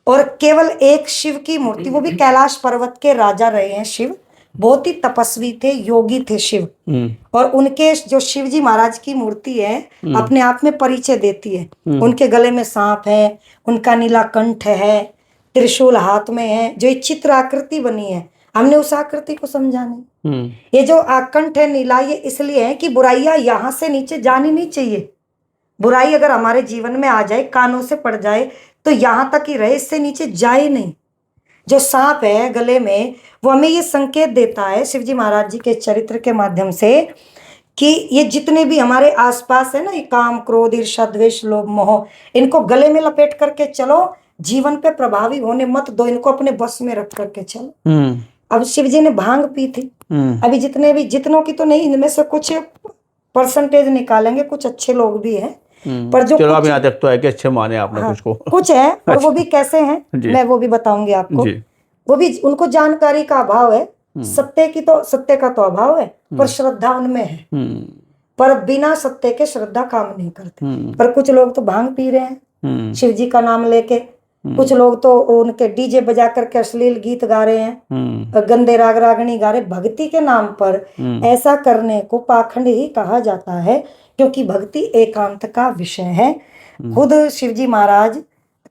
और केवल एक शिव की मूर्ति, वो भी कैलाश पर्वत के राजा रहे हैं शिव, बहुत ही तपस्वी थे, योगी थे शिव, और उनके जो शिव जी महाराज की मूर्ति है अपने आप में परिचय देती है। उनके गले में सांप है, उनका नीला कंठ है, त्रिशूल हाथ में है, जो एक चित्र आकृति बनी है, हमने उस आकृति को समझा नहीं। ये जो आकंठ है नीला, ये इसलिए है कि बुराइयां यहाँ से नीचे जानी नहीं चाहिए। बुराई अगर हमारे जीवन में आ जाए, कानों से पड़ जाए, तो यहाँ तक ही रहे, इससे नीचे जाए नहीं। जो सांप है गले में, वो हमें ये संकेत देता है शिवजी महाराज जी के चरित्र के माध्यम से कि ये जितने भी हमारे आसपास है ना, ये काम, क्रोध, ईर्ष्या, द्वेष, लोभ, मोह, इनको गले में लपेट करके चलो, जीवन पे प्रभावी होने मत दो, इनको अपने बस में रख करके चलो। अब शिव जी ने भांग पी थी, अभी जितनों की तो नहीं, इनमें से कुछ परसेंटेज निकालेंगे, कुछ अच्छे लोग भी हैं, पर जो चलो आप यहाँ तक तो है कि अच्छे माने आपने, हाँ, कुछ को कुछ है, और वो भी कैसे हैं मैं वो भी बताऊंगी आपको। वो भी उनको जानकारी का अभाव है, सत्य का तो अभाव है, पर श्रद्धा उनमें है, पर बिना सत्य के श्रद्धा काम नहीं करती। पर कुछ लोग तो भांग पी रहे हैं शिव जी का नाम लेके, कुछ लोग तो उनके डीजे बजा करके अश्लील गीत गा रहे हैं, गंदे राग रागनी गा रहे। भक्ति के नाम पर ऐसा करने को पाखंड ही कहा जाता है, क्योंकि भक्ति एकांत का विषय है। खुद शिवजी महाराज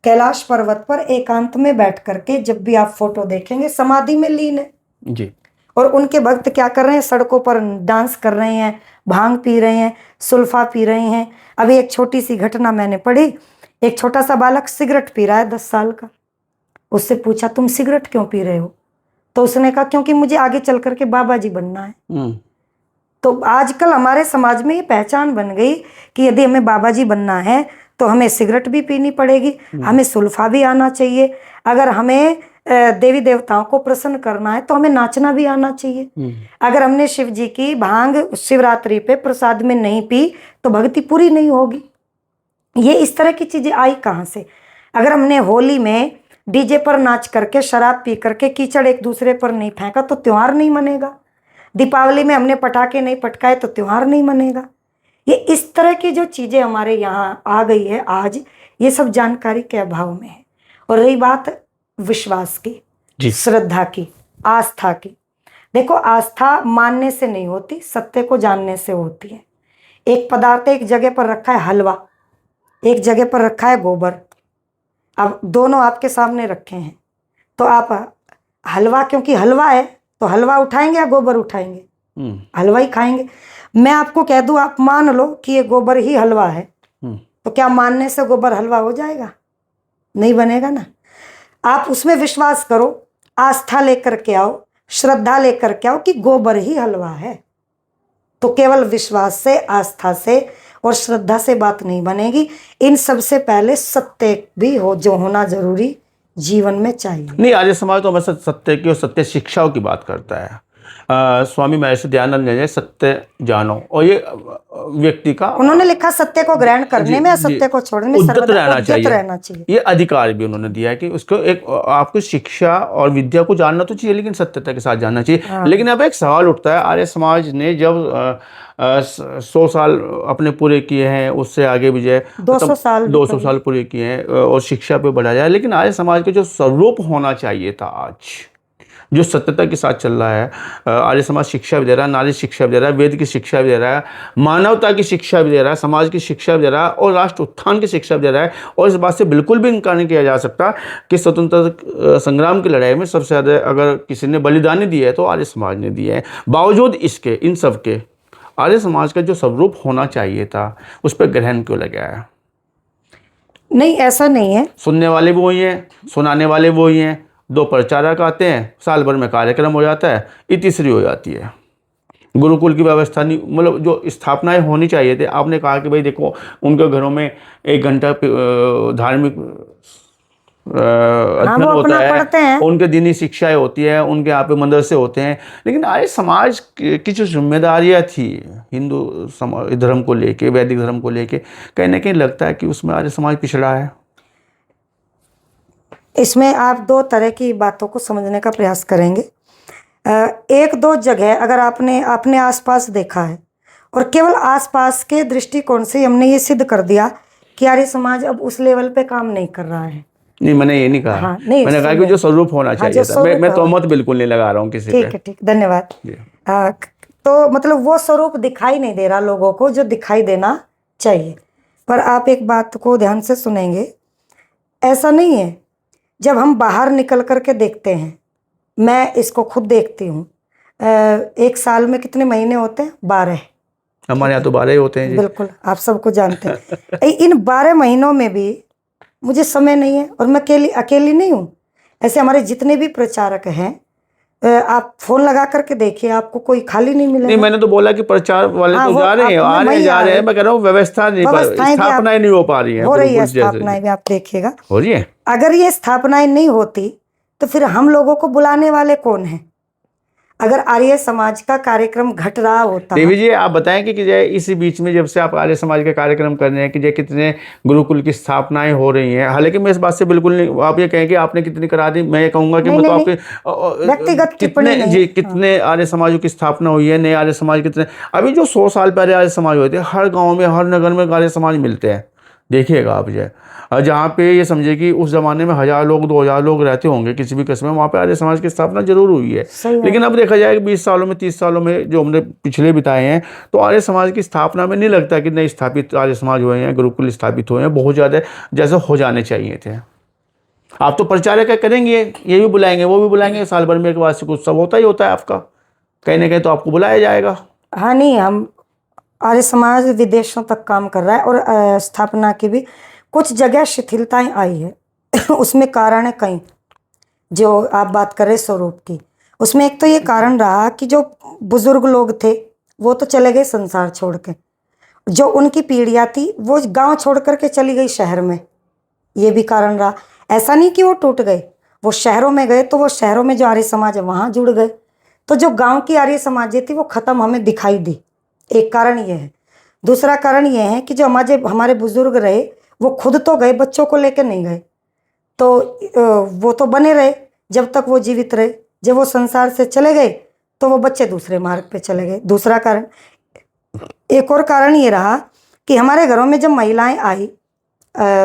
कैलाश पर्वत पर एकांत में बैठ करके, जब भी आप फोटो देखेंगे, समाधि में लीन है जी। और उनके भक्त क्या कर रहे हैं? सड़कों पर डांस कर रहे हैं, भांग पी रहे हैं, सुल्फा पी रहे हैं। अभी एक छोटी सी घटना मैंने पढ़ी, एक छोटा सा बालक सिगरेट पी रहा है, 10 साल का। उससे पूछा तुम सिगरेट क्यों पी रहे हो? तो उसने कहा क्योंकि मुझे आगे चल करके बाबा जी बनना है। तो आजकल हमारे समाज में ये पहचान बन गई कि यदि हमें बाबा जी बनना है तो हमें सिगरेट भी पीनी पड़ेगी, हमें सुल्फा भी आना चाहिए, अगर हमें देवी देवताओं को प्रसन्न करना है तो हमें नाचना भी आना चाहिए। अगर हमने शिव जी की भांग शिवरात्रि पे प्रसाद में नहीं पी तो भक्ति पूरी नहीं होगी। ये इस तरह की चीजें आई कहाँ से? अगर हमने होली में डीजे पर नाच करके, शराब पी करके, कीचड़ एक दूसरे पर नहीं फेंका तो त्योहार नहीं मनेगा। दीपावली में हमने पटाखे नहीं पटकाए तो त्योहार नहीं मनेगा। ये इस तरह की जो चीजें हमारे यहाँ आ गई है आज, ये सब जानकारी के अभाव में है। और रही बात विश्वास की, श्रद्धा की, आस्था की, देखो आस्था मानने से नहीं होती, सत्य को जानने से होती है। एक पदार्थ एक जगह पर रखा है हलवा, एक जगह पर रखा है गोबर, अब दोनों आपके सामने रखे हैं, तो आप हलवा, क्योंकि हलवा है तो हलवा उठाएंगे या गोबर उठाएंगे? हलवा ही खाएंगे। मैं आपको कह दूं, आप मान लो कि ये गोबर ही हलवा है, तो क्या मानने से गोबर हलवा हो जाएगा? नहीं बनेगा ना। आप उसमें विश्वास करो, आस्था लेकर के आओ, श्रद्धा लेकर के आओ कि गोबर ही हलवा है। तो केवल विश्वास से, आस्था से और श्रद्धा से बात नहीं बनेगी। इन सबसे पहले सत्य भी जो होना जरूरी जीवन में चाहिए। नहीं, आर्य समाज तो हमेशा सत्य की और सत्य शिक्षाओं की बात करता है। स्वामी महर्षि दयानंद ने सत्य जानो, और ये व्यक्ति का, उन्होंने लिखा सत्य को ग्रहण करने में, असत्य को छोड़ने में उद्यत सर्वदा रहना उद्यत चाहिए। रहना चाहिए। ये अधिकार भी उन्होंने दिया है कि उसको एक आपको शिक्षा और विद्या को जानना तो चाहिए, लेकिन सत्यता के साथ जानना चाहिए। हाँ। लेकिन अब एक सवाल उठता है, आर्य समाज ने जब 100 साल अपने पूरे किए हैं, उससे आगे भी जो है 200 साल 200 साल पूरे किए हैं और शिक्षा पे बढ़ाया जाए, लेकिन आर्य समाज का जो स्वरूप होना चाहिए था आज, जो सत्यता के साथ चल रहा है, आर्य समाज शिक्षा भी दे रहा है, नारी शिक्षा भी दे रहा है, वेद की शिक्षा भी दे रहा है, मानवता की शिक्षा भी दे रहा है, समाज की शिक्षा भी दे रहा है और राष्ट्र उत्थान की शिक्षा भी दे रहा है। और इस बात से बिल्कुल भी इनकार नहीं किया जा सकता कि स्वतंत्रता संग्राम की लड़ाई में सबसे ज़्यादा अगर किसी ने बलिदानी दी है तो आर्य समाज ने दी है। बावजूद इसके, इन सब के, आर्य समाज का जो स्वरूप होना चाहिए था उस पर ग्रहण क्यों लगा है? नहीं, ऐसा नहीं है। सुनने वाले भी वही हैं, सुनाने वाले भी वही हैं। 2 प्रचारक आते हैं, साल भर में कार्यक्रम हो जाता है, इतिश्री हो जाती है। गुरुकुल की व्यवस्था नहीं, मतलब जो स्थापनाएं होनी चाहिए थे। आपने कहा कि भाई देखो, उनके घरों में 1 घंटा धार्मिक अध्ययन वो होता अपना पढ़ते हैं। है, उनके दीनी शिक्षाएं होती है, उनके यहाँ पे मदरसे होते हैं। लेकिन आर्य समाज की जो जिम्मेदारियाँ थी हिंदू धर्म को लेके, वैदिक धर्म को लेके, कहीं ना कहीं लगता है कि उसमें आर्य समाज पिछड़ा है। इसमें आप 2 तरह की बातों को समझने का प्रयास करेंगे। 1-2 जगह अगर आपने अपने आसपास देखा है और केवल आसपास के दृष्टिकोण से हमने ये सिद्ध कर दिया कि आर्य समाज अब उस लेवल पे काम नहीं कर रहा है। नहीं, मैंने ये नहीं कहा। हाँ, नहीं, मैंने कहा कि जो स्वरूप होना चाहिए था। मैं तोहमत बिल्कुल नहीं लगा रहा हूँ किसी पे। ठीक है, ठीक, धन्यवाद। तो मतलब वो स्वरूप दिखाई नहीं दे रहा लोगों को जो दिखाई देना चाहिए। पर आप एक बात को ध्यान से सुनेंगे, ऐसा नहीं है। जब हम बाहर निकल करके देखते हैं, मैं इसको खुद देखती हूँ, 1 साल में कितने महीने होते हैं? 12। हमारे यहाँ तो 12 ही होते हैं जी। बिल्कुल, आप सबको जानते हैं। इन 12 महीनों में भी मुझे समय नहीं है और मैं अकेली नहीं हूँ। ऐसे हमारे जितने भी प्रचारक हैं, आप फोन लगा करके देखिए, आपको कोई खाली नहीं मिलेगा। नहीं, मैंने तो बोला कि प्रचार वाले तो जा रहे हैं, आ रहे हैं, जा रहे हैं। मैं कह रहा हूँ व्यवस्थाएं नहीं हो पा रही हैं। हो रही है स्थापनाएं भी, आप देखिएगा हो रही है। अगर ये स्थापनाएं नहीं होती तो फिर हम लोगों को बुलाने वाले कौन हैं? अगर आर्य समाज का कार्यक्रम घट रहा होता। देवी जी, आप बताएं कि इसी बीच में जब से आप आर्य समाज के कार्यक्रम कर रहे हैं कि कितने गुरुकुल की स्थापनाएं हो रही हैं। हालांकि मैं इस बात से बिल्कुल नहीं, आप ये कहें कि आपने कितनी करा दी, मैं ये कहूंगा कि मतलब आपके व्यक्तिगत कितने आर्य समाजों की स्थापना हुई है, नए आर्य समाज कितने। अभी जो 100 साल पहले आर्य समाज हुए थे, हर गाँव में, हर नगर में आर्य समाज मिलते हैं। देखिएगा आप जो, जहाँ पे ये समझे कि उस जमाने में 1000 लोग 2000 लोग रहते होंगे किसी भी कस्बे में, वहाँ पे आर्य समाज की स्थापना जरूर हुई है। लेकिन अब देखा जाए कि 20 सालों में, 30 सालों में जो हमने पिछले बिताए हैं, तो आर्य समाज की स्थापना में नहीं लगता कि नए स्थापित आर्य समाज हुए हैं, गुरुकुल स्थापित हुए हैं बहुत ज़्यादा, जैसे हो जाने चाहिए थे। आप तो प्रचारक करेंगे, ये भी बुलाएंगे, वो भी बुलाएंगे, साल भर में एक वार्षिक उत्सव होता ही होता है आपका, कहीं ना कहीं तो आपको बुलाया जाएगा। हाँ, नहीं, हम आर्य समाज विदेशों तक काम कर रहा है और स्थापना की भी कुछ जगह शिथिलताएं आई है। उसमें कारण है कई, जो आप बात कर रहे स्वरूप की, उसमें एक तो ये कारण रहा कि जो बुजुर्ग लोग थे वो तो चले गए संसार छोड़ के, जो उनकी पीढ़ियाँ थी वो गांव छोड़ करके चली गई शहर में, ये भी कारण रहा। ऐसा नहीं कि वो टूट गए, वो शहरों में गए तो वो शहरों में जो आर्य समाज है वहाँ जुड़ गए, तो जो गांव की आर्य समाज थी वो ख़त्म हमें दिखाई दी। एक कारण ये है। दूसरा कारण ये है कि जो हमारे बुजुर्ग रहे वो खुद तो गए, बच्चों को लेकर नहीं गए, तो वो तो बने रहे जब तक वो जीवित रहे। जब वो संसार से चले गए तो वो बच्चे दूसरे मार्ग पे चले गए। दूसरा कारण, एक और कारण ये रहा कि हमारे घरों में जब महिलाएं आई,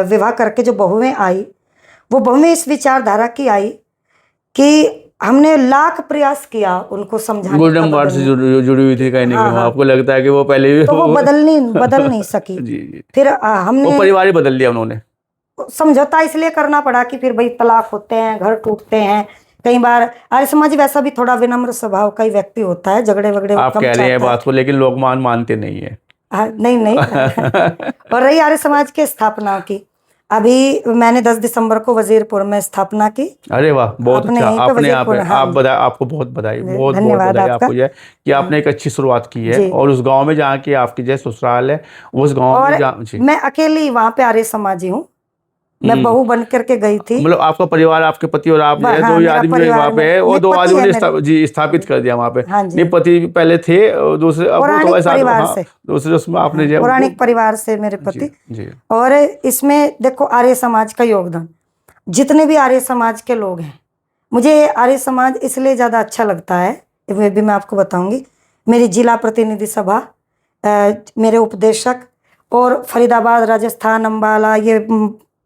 विवाह करके जो बहुएं आई, वो बहुएं इस विचारधारा की आई कि हमने लाख प्रयास किया उनको समझाने, गोल्डन गार्ड से जुड़ी हुई थी कहीं ना कहीं। आपको लगता है कि वो पहले भी तो वो बदल नहीं सकी। जी। फिर हमने परिवार ही बदल दिया उन्होंने। समझौता इसलिए करना पड़ा कि फिर भाई तलाक होते हैं, घर टूटते हैं। कई बार आर्य समाज वैसा भी थोड़ा विनम्र स्वभाव का ही व्यक्ति होता है, झगड़े वगड़े आप कह रहे हैं बात को, लेकिन लोग मानते नहीं है। नहीं। और रही आर्य समाज की स्थापना की, अभी मैंने 10 दिसंबर को वजीरपुर में स्थापना की। अरे वाह, बहुत अच्छा। आपको बहुत बधाई, बहुत धन्यवाद आपको कि आपने एक अच्छी शुरुआत की है। और उस गांव में जहाँ की आपकी ससुराल है, उस गांव में मैं अकेली वहाँ पे आर्य समाजी हूँ। मैं बहू बन करके गई थी। मतलब आपका परिवार, आपके पति और आप जो है, हाँ, दो ही मेरा आदमी जो परिवार वहाँ पे में- है, वो नहीं, दो पति आदमी है ने मेरे। जी स्थापित कर दिया वहाँ पे। हाँ जी। नहीं, पति पहले थे और दूसरे, अब वो पौराणिक थोड़ा सा, परिवार हाँ, से। दूसरे उसमें आपने जो पौराणिक परिवार से मेरे जी पति। जी और इसमें देखो आर्य समाज का योगदान, जितने भी आर्य समाज के लोग हैं, मुझे आर्य समाज इसलिए ज़्यादा अच्छा लगता है, वे भी मैं आपको बताऊंगी। मेरी जिला प्रतिनिधि सभा, मेरे उपदेशक, और फरीदाबाद, राजस्थान, अम्बाला, ये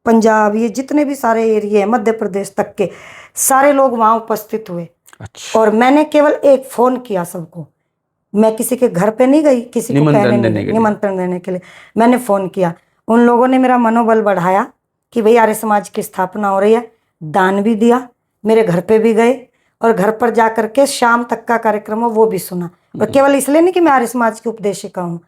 पंजाब, ये जितने भी सारे एरिए हैं, मध्य प्रदेश तक के सारे लोग वहाँ उपस्थित हुए। अच्छा, और मैंने केवल एक फ़ोन किया सबको, मैं किसी के घर पे नहीं गई, किसी को निमंत्रण कहने देने नहीं के गई, लिए। निमंत्रण देने के लिए मैंने फ़ोन किया। उन लोगों ने मेरा मनोबल बढ़ाया कि भाई आर्य समाज की स्थापना हो रही है, दान भी दिया, मेरे घर पे भी गए, और घर पर जा करके शाम तक का कार्यक्रम हो वो भी सुना। और केवल इसलिए नहीं कि मैं आर्य समाज की उपदेशिका हूँ,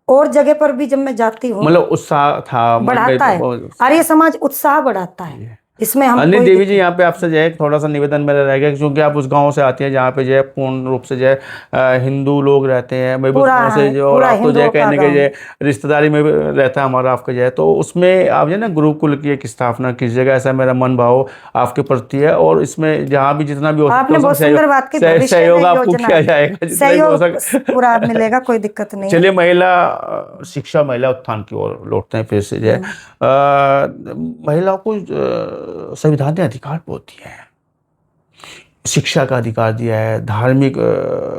और जगह पर भी जब मैं जाती हूँ मतलब उत्साह था मन में बढ़ाता है, बहुत। आर्य समाज उत्साह बढ़ाता है, इसमें हम अन्य कोई देवी जी, यहाँ पे आपसे जो है थोड़ा सा निवेदन मेरा रहेगा, क्योंकि आप उस गांव से आती हैं जहाँ पे जो है पूर्ण रूप से जो है हिंदू लोग रहते हैं, मैं भी उस पूरा गांव से जो, और पूरा आप तो जो है हिंदुओं का कहने के गाँव जो है। है रिश्तेदारी में भी रहता है हमारा आपका जो है, तो उसमें आप जो है ना गुरुकुल की एक स्थापना कीजिएगा, ऐसा मेरा मन भाव आपके प्रति है। और इसमें जहाँ भी जितना भी हो आपने बहुत सुंदर बात की, भविष्य सहयोग में आपको योजना किया है, जाएगा जितना भी हो सहयोग सके। पूरा मिलेगा, कोई दिक्कत नहीं है। चलिए, महिला शिक्षा, महिला उत्थान की ओर लौटते हैं फिर से जो है। महिलाओं को संविधान ने अधिकार बहुत दिया है, शिक्षा का अधिकार दिया है, धार्मिक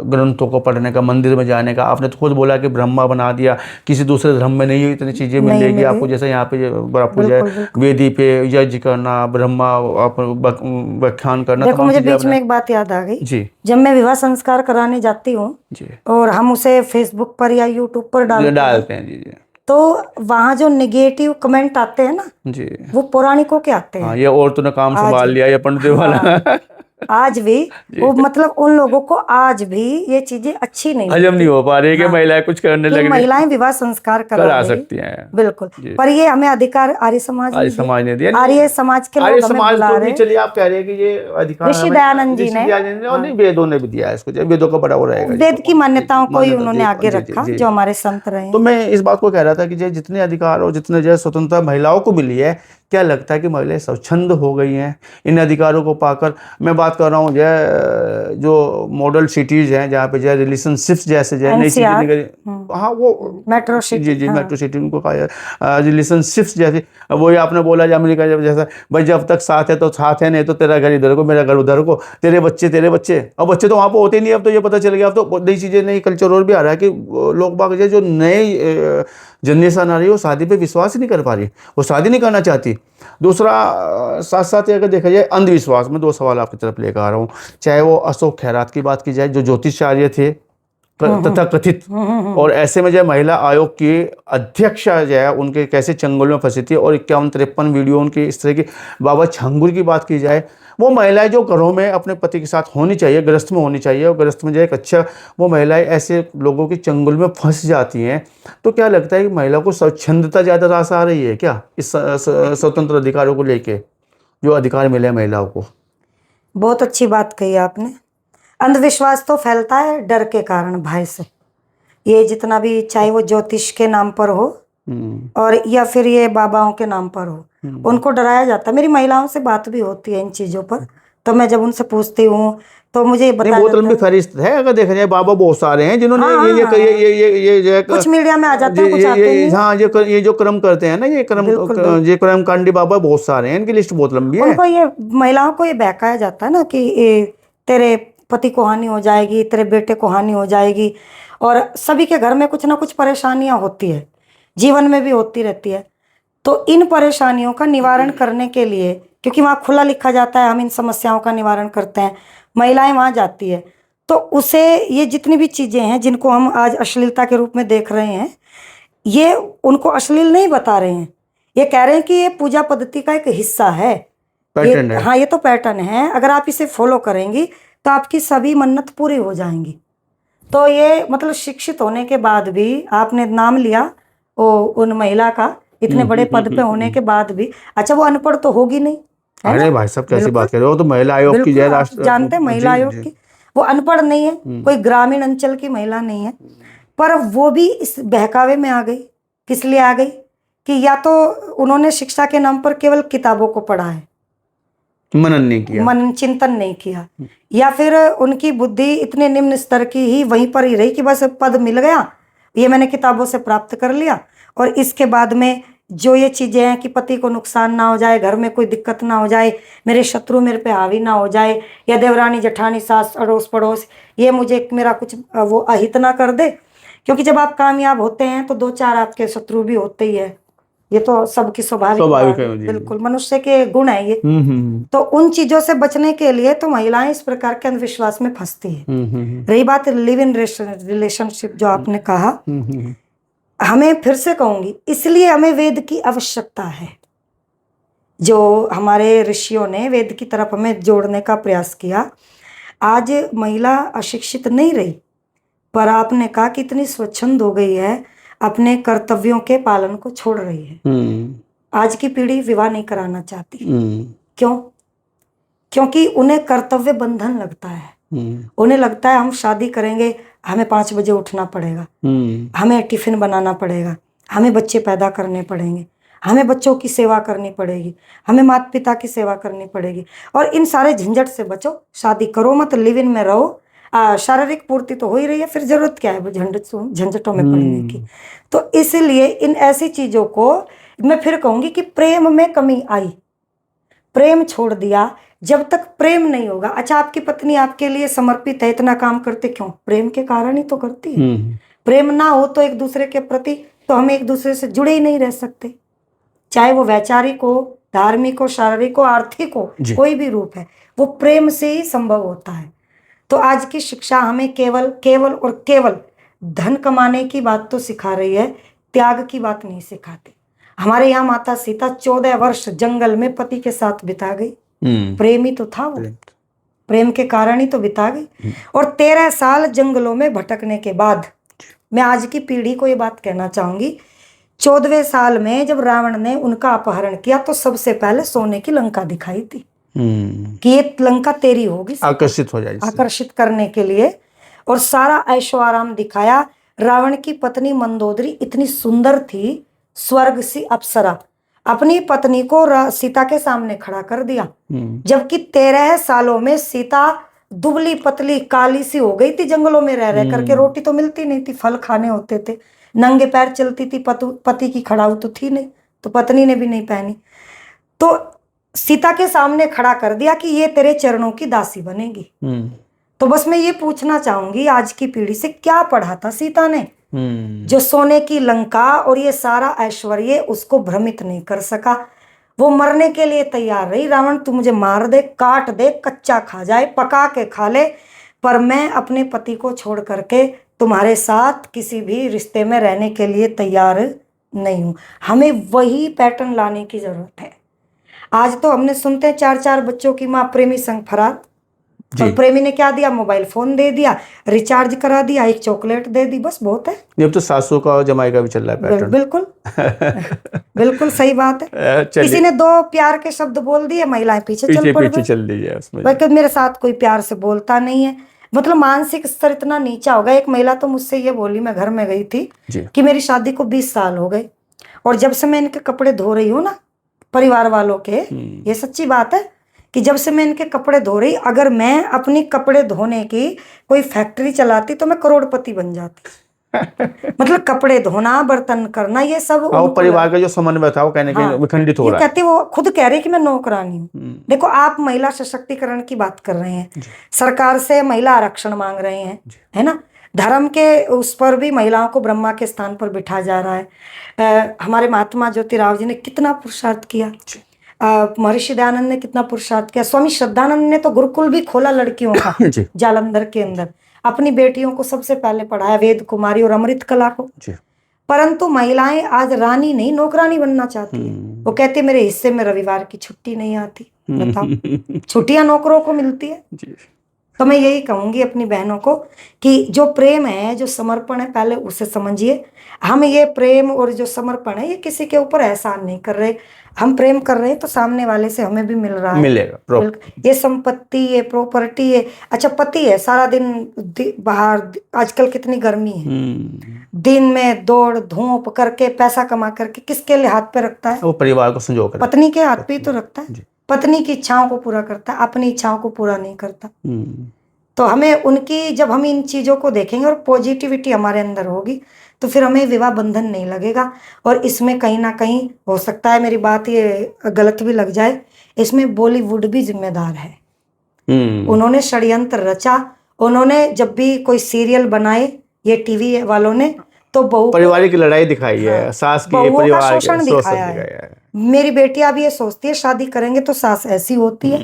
ग्रंथों को पढ़ने का, मंदिर में जाने का। आपने तो खुद बोला कि ब्रह्मा बना दिया, किसी दूसरे धर्म में नहीं इतनी चीज़ें नहीं मिलेगी मिली। आपको, जैसे यहाँ पे आपको जो बिल्कुल है बिल्कुल। वेदी पे यज्ञ करना, ब्रह्मा आप व्याख्यान करना, देखो तमाम मुझे चीज़ें बीच में आपने। एक बात याद आ गई, जी जब मैं विवाह संस्कार कराने जाती हूँ जी और हम उसे फेसबुक पर या यूट्यूब पर जो डालते हैं, डालते हैं। जी जी तो वहाँ जो नेगेटिव कमेंट आते हैं ना, जी। वो पौराणिकों के आते हाँ, हैं। ये औरतों ने काम आज संभाल लिया, ये पंडित वाला। हाँ, आज भी वो मतलब उन लोगों को आज भी ये चीजें अच्छी नहीं हजम नहीं लगती। हो पा रही है कि हाँ, महिलाएं कुछ करने कि लग रही, महिलाएं विवाह संस्कार करा करा रही, सकती हैं। बिल्कुल। जी। पर ये हमें अधिकार आर्य समाज आर्य ने दिया, समाज ने दिया। आर्य समाज के आर्य लोग हमें समाज बुला को रहे भी, हैं। चलिए आप कह रहे हैं कि ये अधिकार ऋषि हमें दयानंद जी ऋषि ने, दयानंद ने, और हाँ, नहीं, वेदों ने भी दिया है इसको, वेदों का बड़ा वो रहेगा जी, वेद की मान्यताओं को ही मान्यता, उन्होंने जी आगे जी रखा, जी। जो हमारे संत रहे तो हैं। मैं इस बात को कह रहा था कि जो जितने अधिकार और जितने जो स्वतंत्रता महिलाओं को मिली है, क्या लगता है कि महिलाएं स्वच्छंद हो गई हैं इन अधिकारों को पाकर? मैं बात कर रहा हूँ जो मॉडल सिटीज़ हैं जहाँ पे जो रिलेशनशिप्स जैसे जो नई चीज़ें NCR, निकली, हाँ वो मेट्रो जी सिटी, जी हाँ। मेट्रो सिटी उनको कहा, रिलेशनशिप्स जैसे, वही आपने बोला जो अमेरिका जैसा, भाई जब तक साथ है तो साथ है, नहीं तो तेरा घर इधर को, मेरा घर उधर को, तेरे बच्चे। अब बच्चे तो वहाँ पर होते नहीं, अब तो ये पता चल गया, अब तो नई चीज़ें, नई कल्चर और भी आ रहा है कि लोग बाग जो नए जनरेशन आ रही है वो शादी पे विश्वास ही नहीं कर पा रही, वो शादी नहीं करना चाहती। दूसरा, साथ साथ अगर देखा जाए अंधविश्वास में, दो सवाल आपकी तरफ लेकर आ रहा हूँ। चाहे वो अशोक खैरात की बात की जाए, जो ज्योतिषाचार्य थे तथा कथित, और ऐसे में जो महिला आयोग की अध्यक्ष जो है उनके कैसे चंगुल में फंसी थी, और 51-53 वीडियो उनकी इस तरह की। बाबा छंगुर की बात की जाए, वो महिलाएं जो घरों में अपने पति के साथ होनी चाहिए, गृहस्थ में होनी चाहिए, और गृहस्थ में जो एक अच्छा, वो महिलाएं ऐसे लोगों की चंगुल में फंस जाती हैं। तो क्या लगता है कि महिला को स्वच्छंदता ज़्यादा रास आ रही है क्या इस स्वतंत्र अधिकारों को लेके, जो अधिकार मिले महिलाओं को? बहुत अच्छी बात कही आपने। अंधविश्वास तो फैलता है डर के कारण, भय से। ये जितना भी, चाहे वो ज्योतिष के नाम पर हो और या फिर ये बाबाओं के नाम पर हो, उनको डराया जाता है। मेरी महिलाओं से बात भी होती है इन चीज़ों पर, तो मैं जब उनसे पूछती हूँ तो मुझे ये बताया बहुत जाता लंबी है। फहरिस्त है, अगर देखा जाए बाबा बहुत सारे हैं जिन्होंने हाँ, ये जो है कुछ मीडिया में आ जाते हैं, कुछ आते नहीं हैं। हाँ, ये जो कर्म करते हैं ना, बिल्कुल बिल्कुल। ये कर्म कांडी बाबा बहुत सारे हैं, इनकी लिस्ट बहुत लंबी है। उनको ये, महिलाओं को ये बहकाया जाता है ना कि तेरे पति को हानि हो जाएगी, तेरे बेटे को हानि हो जाएगी, और सभी के घर में कुछ ना कुछ परेशानियां होती है, जीवन में भी होती रहती है। तो इन परेशानियों का निवारण करने के लिए, क्योंकि वहाँ खुला लिखा जाता है हम इन समस्याओं का निवारण करते हैं, महिलाएं वहाँ जाती है, तो उसे ये जितनी भी चीज़ें हैं जिनको हम आज अश्लीलता के रूप में देख रहे हैं, ये उनको अश्लील नहीं बता रहे हैं, ये कह रहे हैं कि ये पूजा पद्धति का एक हिस्सा है, पैटर्न है। हाँ, ये तो पैटर्न है, अगर आप इसे फॉलो करेंगी तो आपकी सभी मन्नत पूरी हो जाएंगी। तो ये मतलब शिक्षित होने के बाद भी, आपने नाम लिया उन महिला का, इतने बड़े पद पे होने के बाद भी, अच्छा वो अनपढ़ तो होगी नहीं, है अरे ना? भाई साहब कैसी बात कर रहे हो, तो महिला आयोग की बिल्कुल, जय आप जानते हैं महिला आयोग की, वो अनपढ़ नहीं है, कोई ग्रामीण अंचल की महिला नहीं है, पर वो भी इस बहकावे में आ गई। किस लिए आ गई? कि या तो उन्होंने शिक्षा के नाम पर केवल किताबों को पढ़ा है, मनन नहीं किया, मन चिंतन नहीं किया, या फिर उनकी बुद्धि इतने निम्न स्तर की ही वहीं पर ही रही कि बस पद मिल गया, ये मैंने किताबों से प्राप्त कर लिया, और इसके बाद में जो ये चीजें हैं कि पति को नुकसान ना हो जाए, घर में कोई दिक्कत ना हो जाए, मेरे शत्रु मेरे पे हावी ना हो जाए, या देवरानी जेठानी सास अड़ोस पड़ोस ये मुझे मेरा कुछ वो अहित ना कर दे। क्योंकि जब आप कामयाब होते हैं तो 2-4 आपके शत्रु भी होते ही है, ये तो सबकी स्वाभाविक बात है, बिल्कुल मनुष्य के गुण है ये। तो उन चीजों से बचने के लिए तो महिलाएं इस प्रकार के अंधविश्वास में फंसती है। रही बात लिव इन रिलेशनशिप जो आपने कहा, हमें फिर से कहूंगी, इसलिए हमें वेद की आवश्यकता है। जो हमारे ऋषियों ने वेद की तरफ हमें जोड़ने का प्रयास किया। आज महिला अशिक्षित नहीं रही, पर आपने कहा कि इतनी स्वच्छंद हो गई है, अपने कर्तव्यों के पालन को छोड़ रही है। आज की पीढ़ी विवाह नहीं कराना चाहती। क्यों? क्योंकि उन्हें कर्तव्य बंधन लगता है। उन्हें लगता है हम शादी करेंगे, हमें 5 बजे उठना पड़ेगा, हमें टिफिन बनाना पड़ेगा, हमें बच्चे पैदा करने पड़ेंगे, हमें बच्चों की सेवा करनी पड़ेगी, हमें माता पिता की सेवा करनी पड़ेगी, और इन सारे झंझट से बचो, शादी करो मत, लिव इन में रहो। शारीरिक पूर्ति तो हो ही रही है, फिर जरूरत क्या है झंझटों में पड़ने की। तो इसलिए इन ऐसी चीजों को मैं फिर कहूंगी कि प्रेम में कमी आई, प्रेम छोड़ दिया। जब तक प्रेम नहीं होगा, अच्छा आपकी पत्नी आपके लिए समर्पित है, इतना काम करते क्यों? प्रेम के कारण ही तो करती है। प्रेम ना हो तो एक दूसरे के प्रति तो हम एक दूसरे से जुड़े ही नहीं रह सकते, चाहे वो वैचारिक हो, धार्मिक हो, शारीरिक हो, आर्थिक हो, कोई भी रूप है, वो प्रेम से ही संभव होता है। तो आज की शिक्षा हमें केवल केवल और केवल धन कमाने की बात तो सिखा रही है, त्याग की बात नहीं सिखाती। हमारे यहाँ माता सीता 14 वर्ष जंगल में पति के साथ बिता गई। प्रेम ही तो था वो, प्रेम के कारण ही तो बिता गई। और 13 साल जंगलों में भटकने के बाद मैं आज की पीढ़ी को ये बात कहना चाहूंगी, 14वें साल में जब रावण ने उनका अपहरण किया तो सबसे पहले सोने की लंका दिखाई थी कि ये लंका तेरी होगी, आकर्षित हो जाए, आकर्षित करने के लिए, और सारा ऐशो आराम दिखाया। रावण की पत्नी मंदोदरी इतनी सुंदर थी, स्वर्ग सी अप्सरा, अपनी पत्नी को सीता के सामने खड़ा कर दिया, जबकि 13 सालों में सीता दुबली पतली काली सी हो गई थी। जंगलों में रह रह करके रोटी तो मिलती नहीं थी, फल खाने होते थे, नंगे पैर चलती थी, पति की खड़ाऊ तो थी नहीं, तो पत्नी ने भी नहीं पहनी, तो सीता के सामने खड़ा कर दिया कि ये तेरे चरणों की दासी बनेगी। तो बस मैं ये पूछना चाहूंगी आज की पीढ़ी से, क्या पढ़ा था सीता ने जो सोने की लंका और ये सारा ऐश्वर्य उसको भ्रमित नहीं कर सका? वो मरने के लिए तैयार रही, रावण तू मुझे मार दे, काट दे, कच्चा खा जाए, पका के खा ले, पर मैं अपने पति को छोड़ करके तुम्हारे साथ किसी भी रिश्ते में रहने के लिए तैयार नहीं हूं। हमें वही पैटर्न लाने की जरूरत है। आज तो हमने सुनते हैं 4-4 बच्चों की माँ प्रेमी संग फरार, और प्रेमी ने क्या दिया? मोबाइल फोन दे दिया, रिचार्ज करा दिया, एक चॉकलेट दे दी, बस बहुत है। ये तो सासू का और जमाई का भी चल रहा है पैटर्न। बिल्कुल बिल्कुल सही बात है। किसी ने 2 प्यार के शब्द बोल दिए, महिलाएं पीछे चल रही है उसमें, मेरे साथ कोई प्यार से बोलता नहीं है। मतलब मानसिक स्तर इतना नीचा हो गया। एक महिला तो मुझसे ये बोली, मैं घर में गई थी कि मेरी शादी को 20 साल हो गए, और जब से मैं इनके कपड़े धो रही हूँ ना, परिवार वालों के, ये सच्ची बात है कि जब से मैं इनके कपड़े धो रही, अगर मैं अपनी कपड़े धोने की कोई फैक्ट्री चलाती तो मैं करोड़पति बन जाती। मतलब कपड़े धोना, बर्तन करना, ये सब परिवार का जो समन्वय था वो कहने के विखंडित हो रहा है। कहती, वो खुद कह रही कि मैं नौकरानी हूँ। देखो, आप महिला सशक्तिकरण की बात कर रहे हैं, सरकार से महिला आरक्षण मांग रहे हैं, है ना, धर्म के उस पर भी महिलाओं को ब्रह्मा के स्थान पर बिठा जा रहा है। हमारे महात्मा ज्योतिराव जी ने कितना पुरुषार्थ किया, महर्षि दयानंद ने कितना पुरुषार्थ किया, स्वामी श्रद्धानंद ने तो गुरुकुल भी खोला लड़कियों का जालंधर के अंदर, अपनी बेटियों को सबसे पहले पढ़ाया वेद कुमारी और अमृत कला को। परंतु महिलाएं आज रानी नहीं, नौकरानी बनना चाहती है। वो कहती मेरे हिस्से में रविवार की छुट्टी नहीं आती। बताओ, छुट्टियां नौकरों को मिलती है। तो मैं यही कहूंगी अपनी बहनों को कि जो प्रेम है, जो समर्पण है, पहले उसे समझिए। हम ये प्रेम और जो समर्पण है, ये किसी के ऊपर एहसान नहीं कर रहे। हम प्रेम कर रहे हैं तो सामने वाले से हमें भी मिल रहा है, मिलेगा। ये संपत्ति, ये प्रॉपर्टी है। अच्छा, पति है, सारा दिन बाहर, आजकल कितनी गर्मी है, दिन में दौड़ धूप करके पैसा कमा करके किसके लिए हाथ पे रखता है? वो परिवार को संजो कर पत्नी के हाथ पे ही तो रखता है। जी। पत्नी की इच्छाओं को पूरा करता है, अपनी इच्छाओं को पूरा नहीं करता। हम्म, तो हमें उनकी, जब हम इन चीज़ों को देखेंगे और पॉजिटिविटी हमारे अंदर होगी, तो फिर हमें विवाह बंधन नहीं लगेगा। और इसमें कहीं ना कहीं हो सकता है मेरी बात ये गलत भी लग जाए, इसमें बॉलीवुड भी जिम्मेदार है। उन्होंने षड्यंत्र रचा। उन्होंने जब भी कोई सीरियल बनाए ये टीवी वालों ने, तो बहू को, पारिवारिक लड़ाई दिखाई है, हाँ, सास की, बहुओं का परिवार के शोषण दिखाया है। दिखाया है। मेरी बेटी अब ये सोचती है शादी करेंगे तो सास ऐसी होती है,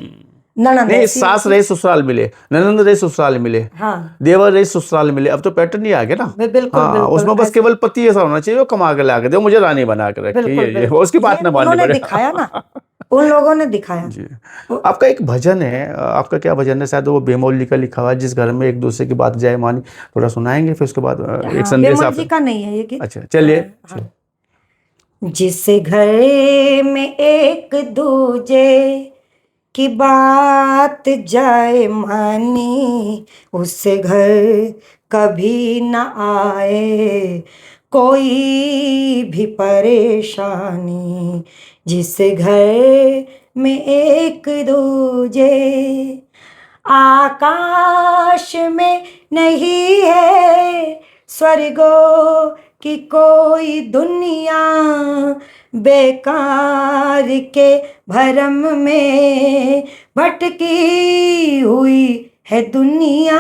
ननद नहीं, ऐसी सास होती रहे ससुराल मिले, ननंद रहे ससुराल मिले, है। हाँ, देवर रहे ससुराल मिले। अब तो पैटर्न ही आ गया ना। बिल्कुल हाँ, बिल्कुल उसमें बस ऐसे। केवल पति ऐसा होना चाहिए, वो कमा के ला के दे, मुझे रानी बना के रखे, बिल्कुल ये बिल्कुल उसकी बात ये ना माननी उन्होंने पड़े। दिखाया ना, उन लोगों ने दिखाया। जी। आपका एक भजन है, आपका क्या भजन है, शायद वो बेमौली का लिखा हुआ है, जिस घर में एक दूसरे की बात जाए मानी, थोड़ा सुनाएंगे, फिर उसके बाद एक हाँ, संदेश बेमल आप। जी का नहीं है ये गीत। अच्छा, चलिए। हाँ। जिस घर में एक दूजे की बात जाए मानी, उससे घर कभी न आए कोई भी परेशानी। जिस घर में एक दूजे, आकाश में नहीं है स्वर्गों की कोई दुनिया, बेकार के भरम में भटकी हुई है दुनिया।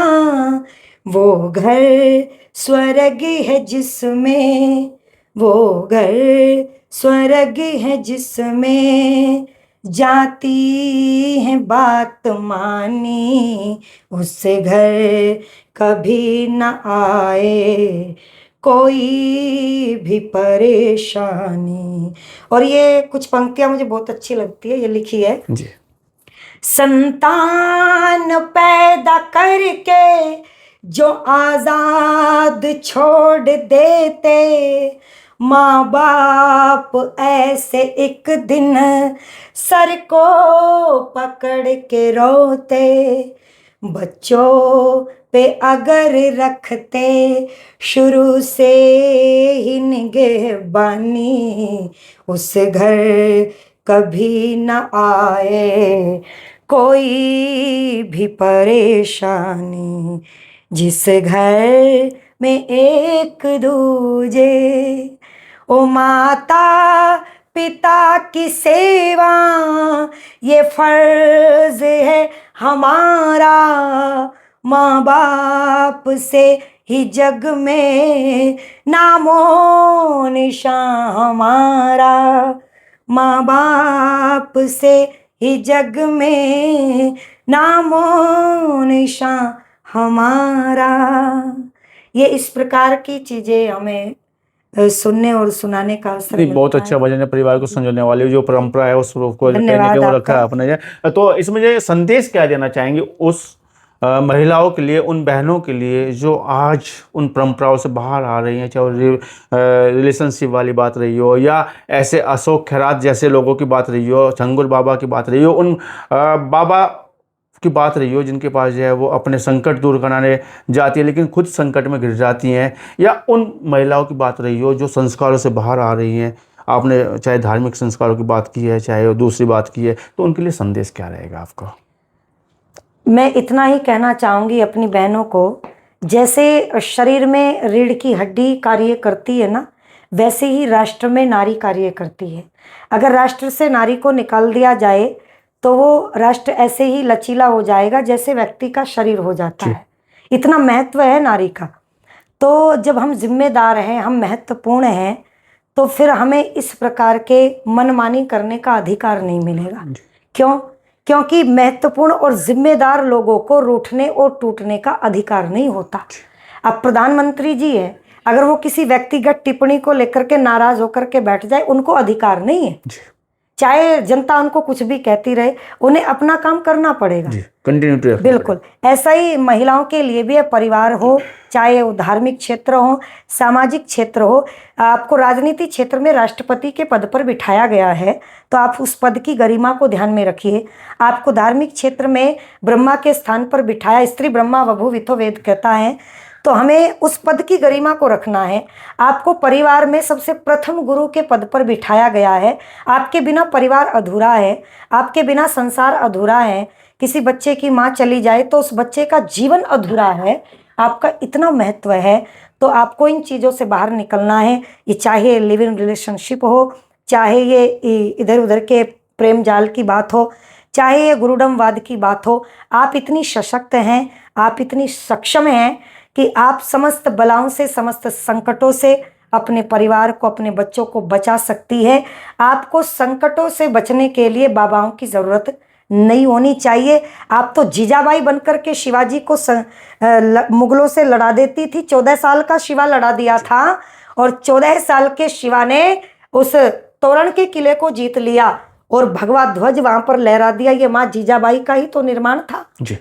वो घर स्वर्ग है जिसमें, वो घर स्वर्ग है जिसमें जाती है बात मानी, उससे घर कभी न आए कोई भी परेशानी। और ये कुछ पंक्तियां मुझे बहुत अच्छी लगती है, ये लिखी है। जी। संतान पैदा करके जो आजाद छोड़ देते, माँ बाप ऐसे एक दिन सर को पकड़ के रोते। बच्चों पे अगर रखते शुरू से ही निगहबानी, उस घर कभी न आए कोई भी परेशानी। जिस घर में एक दूजे, ओ माता पिता की सेवा ये फर्ज है हमारा, माँ बाप से ही जग में नामो निशान हमारा, माँ बाप से ही जग में नामो निशान हमारा। ये इस प्रकार की चीजें हमें सुनने और सुनाने का अवसर नहीं, बहुत मिलता अच्छा है। भजन है, परिवार को संजोने वाली जो परंपरा है उस को कहीं ना धन्यवाद कहीं वो रखा है आपका। आपने। तो इसमें जो संदेश क्या देना चाहेंगे उस महिलाओं के लिए, उन बहनों के लिए जो आज उन परंपराओं से बाहर आ रही हैं, चाहे रिलेशनशिप वाली बात रही हो, या ऐसे अशोक खैरात जैसे लोगों की बात रही हो, छंगुल बाबा की बात रही हो, उन बाबा की बात रही हो जिनके पास जो है वो अपने संकट दूर कराने जाती है लेकिन खुद संकट में गिर जाती हैं, या उन महिलाओं की बात रही हो जो संस्कारों से बाहर आ रही हैं, आपने चाहे धार्मिक संस्कारों की बात की है चाहे दूसरी बात की है, तो उनके लिए संदेश क्या रहेगा आपका? मैं इतना ही कहना चाहूँगी अपनी बहनों को, जैसे शरीर में रीढ़ की हड्डी कार्य करती है ना, वैसे ही राष्ट्र में नारी कार्य करती है। अगर राष्ट्र से नारी को निकाल दिया जाए तो वो राष्ट्र ऐसे ही लचीला हो जाएगा जैसे व्यक्ति का शरीर हो जाता है। इतना महत्व है नारी का। तो जब हम जिम्मेदार हैं, हम महत्वपूर्ण हैं, तो फिर हमें इस प्रकार के मनमानी करने का अधिकार नहीं मिलेगा। क्यों? क्योंकि महत्वपूर्ण और जिम्मेदार लोगों को रूठने और टूटने का अधिकार नहीं होता। अब प्रधानमंत्री जी है, अगर वो किसी व्यक्तिगत टिप्पणी को लेकर के नाराज होकर के बैठ जाए, उनको अधिकार नहीं है। चाहे जनता उनको कुछ भी कहती रहे, उन्हें अपना काम करना पड़ेगा। कंटिन्यूटी। बिल्कुल ऐसा ही महिलाओं के लिए भी है। परिवार हो, चाहे वो धार्मिक क्षेत्र हो, सामाजिक क्षेत्र हो, आपको राजनीतिक क्षेत्र में राष्ट्रपति के पद पर बिठाया गया है तो आप उस पद की गरिमा को ध्यान में रखिए। आपको धार्मिक क्षेत्र में ब्रह्मा के स्थान पर बिठाया, स्त्री ब्रह्मा बभूवितो वेद कहता है, तो हमें उस पद की गरिमा को रखना है। आपको परिवार में सबसे प्रथम गुरु के पद पर बिठाया गया है। आपके बिना परिवार अधूरा है, आपके बिना संसार अधूरा है। किसी बच्चे की माँ चली जाए तो उस बच्चे का जीवन अधूरा है। आपका इतना महत्व है, तो आपको इन चीज़ों से बाहर निकलना है। ये चाहे लिव इन रिलेशनशिप हो, चाहे ये इधर उधर के प्रेम जाल की बात हो, चाहे ये गुरुडमवाद की बात हो। आप इतनी सशक्त हैं, आप इतनी सक्षम हैं कि आप समस्त बलाओं से, समस्त संकटों से अपने परिवार को, अपने बच्चों को बचा सकती है। आपको संकटों से बचने के लिए बाबाओं की ज़रूरत नहीं होनी चाहिए। आप तो जीजाबाई बनकर के शिवाजी को मुगलों से लड़ा देती थी। 14 साल का शिवा लड़ा दिया था और 14 साल के शिवा ने उस तोरण के किले को जीत लिया और भगवा ध्वज वहां पर लहरा दिया। ये माँ जीजाबाई का ही तो निर्माण था जी।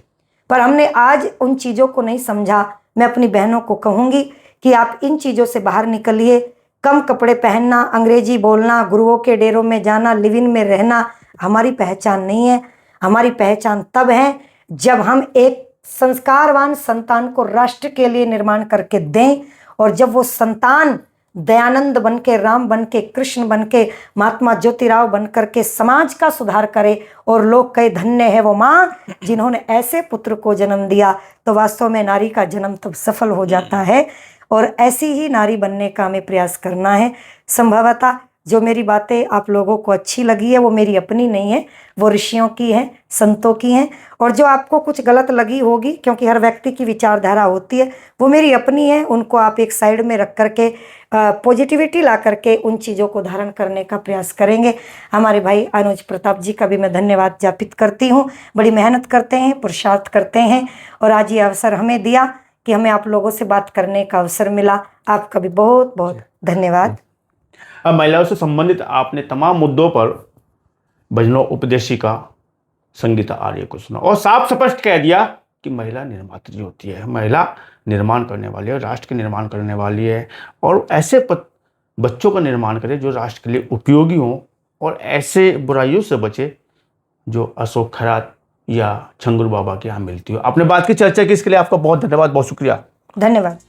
पर हमने आज उन चीज़ों को नहीं समझा। मैं अपनी बहनों को कहूँगी कि आप इन चीज़ों से बाहर निकलिए। कम कपड़े पहनना, अंग्रेजी बोलना, गुरुओं के डेरों में जाना, लिव इन में रहना हमारी पहचान नहीं है। हमारी पहचान तब है जब हम एक संस्कारवान संतान को राष्ट्र के लिए निर्माण करके दें, और जब वो संतान दयानंद बन के, राम बन के, कृष्ण बन के, महात्मा ज्योतिराव बन करके समाज का सुधार करे और लोग कहे धन्य है वो माँ जिन्होंने ऐसे पुत्र को जन्म दिया। तो वास्तव में नारी का जन्म तब सफल हो जाता है और ऐसी ही नारी बनने का हमें प्रयास करना है। संभवतः जो मेरी बातें आप लोगों को अच्छी लगी है वो मेरी अपनी नहीं है, वो ऋषियों की हैं, संतों की हैं। और जो आपको कुछ गलत लगी होगी, क्योंकि हर व्यक्ति की विचारधारा होती है, वो मेरी अपनी है। उनको आप एक साइड में रख करके पॉजिटिविटी ला करके उन चीज़ों को धारण करने का प्रयास करेंगे। हमारे भाई अनुज प्रताप जी का भी मैं धन्यवाद ज्ञापित करती हूँ। बड़ी मेहनत करते हैं, पुरुषार्थ करते हैं और आज ये अवसर हमें दिया कि हमें आप लोगों से बात करने का अवसर मिला। आपका भी बहुत बहुत धन्यवाद। अब महिलाओं से संबंधित आपने तमाम मुद्दों पर भजनों उपदेशिका संगीता आर्य को सुना और साफ स्पष्ट कह दिया कि महिला निर्मात्री होती है, महिला निर्माण करने वाली है, राष्ट्र के निर्माण करने वाली है और ऐसे बच्चों का निर्माण करे जो राष्ट्र के लिए उपयोगी हों और ऐसे बुराइयों से बचे जो अशोक खैरात या छंगुर बाबा के यहाँ मिलती हो। आपने बात की, चर्चा की, इसके लिए आपका बहुत धन्यवाद, बहुत शुक्रिया। धन्यवाद।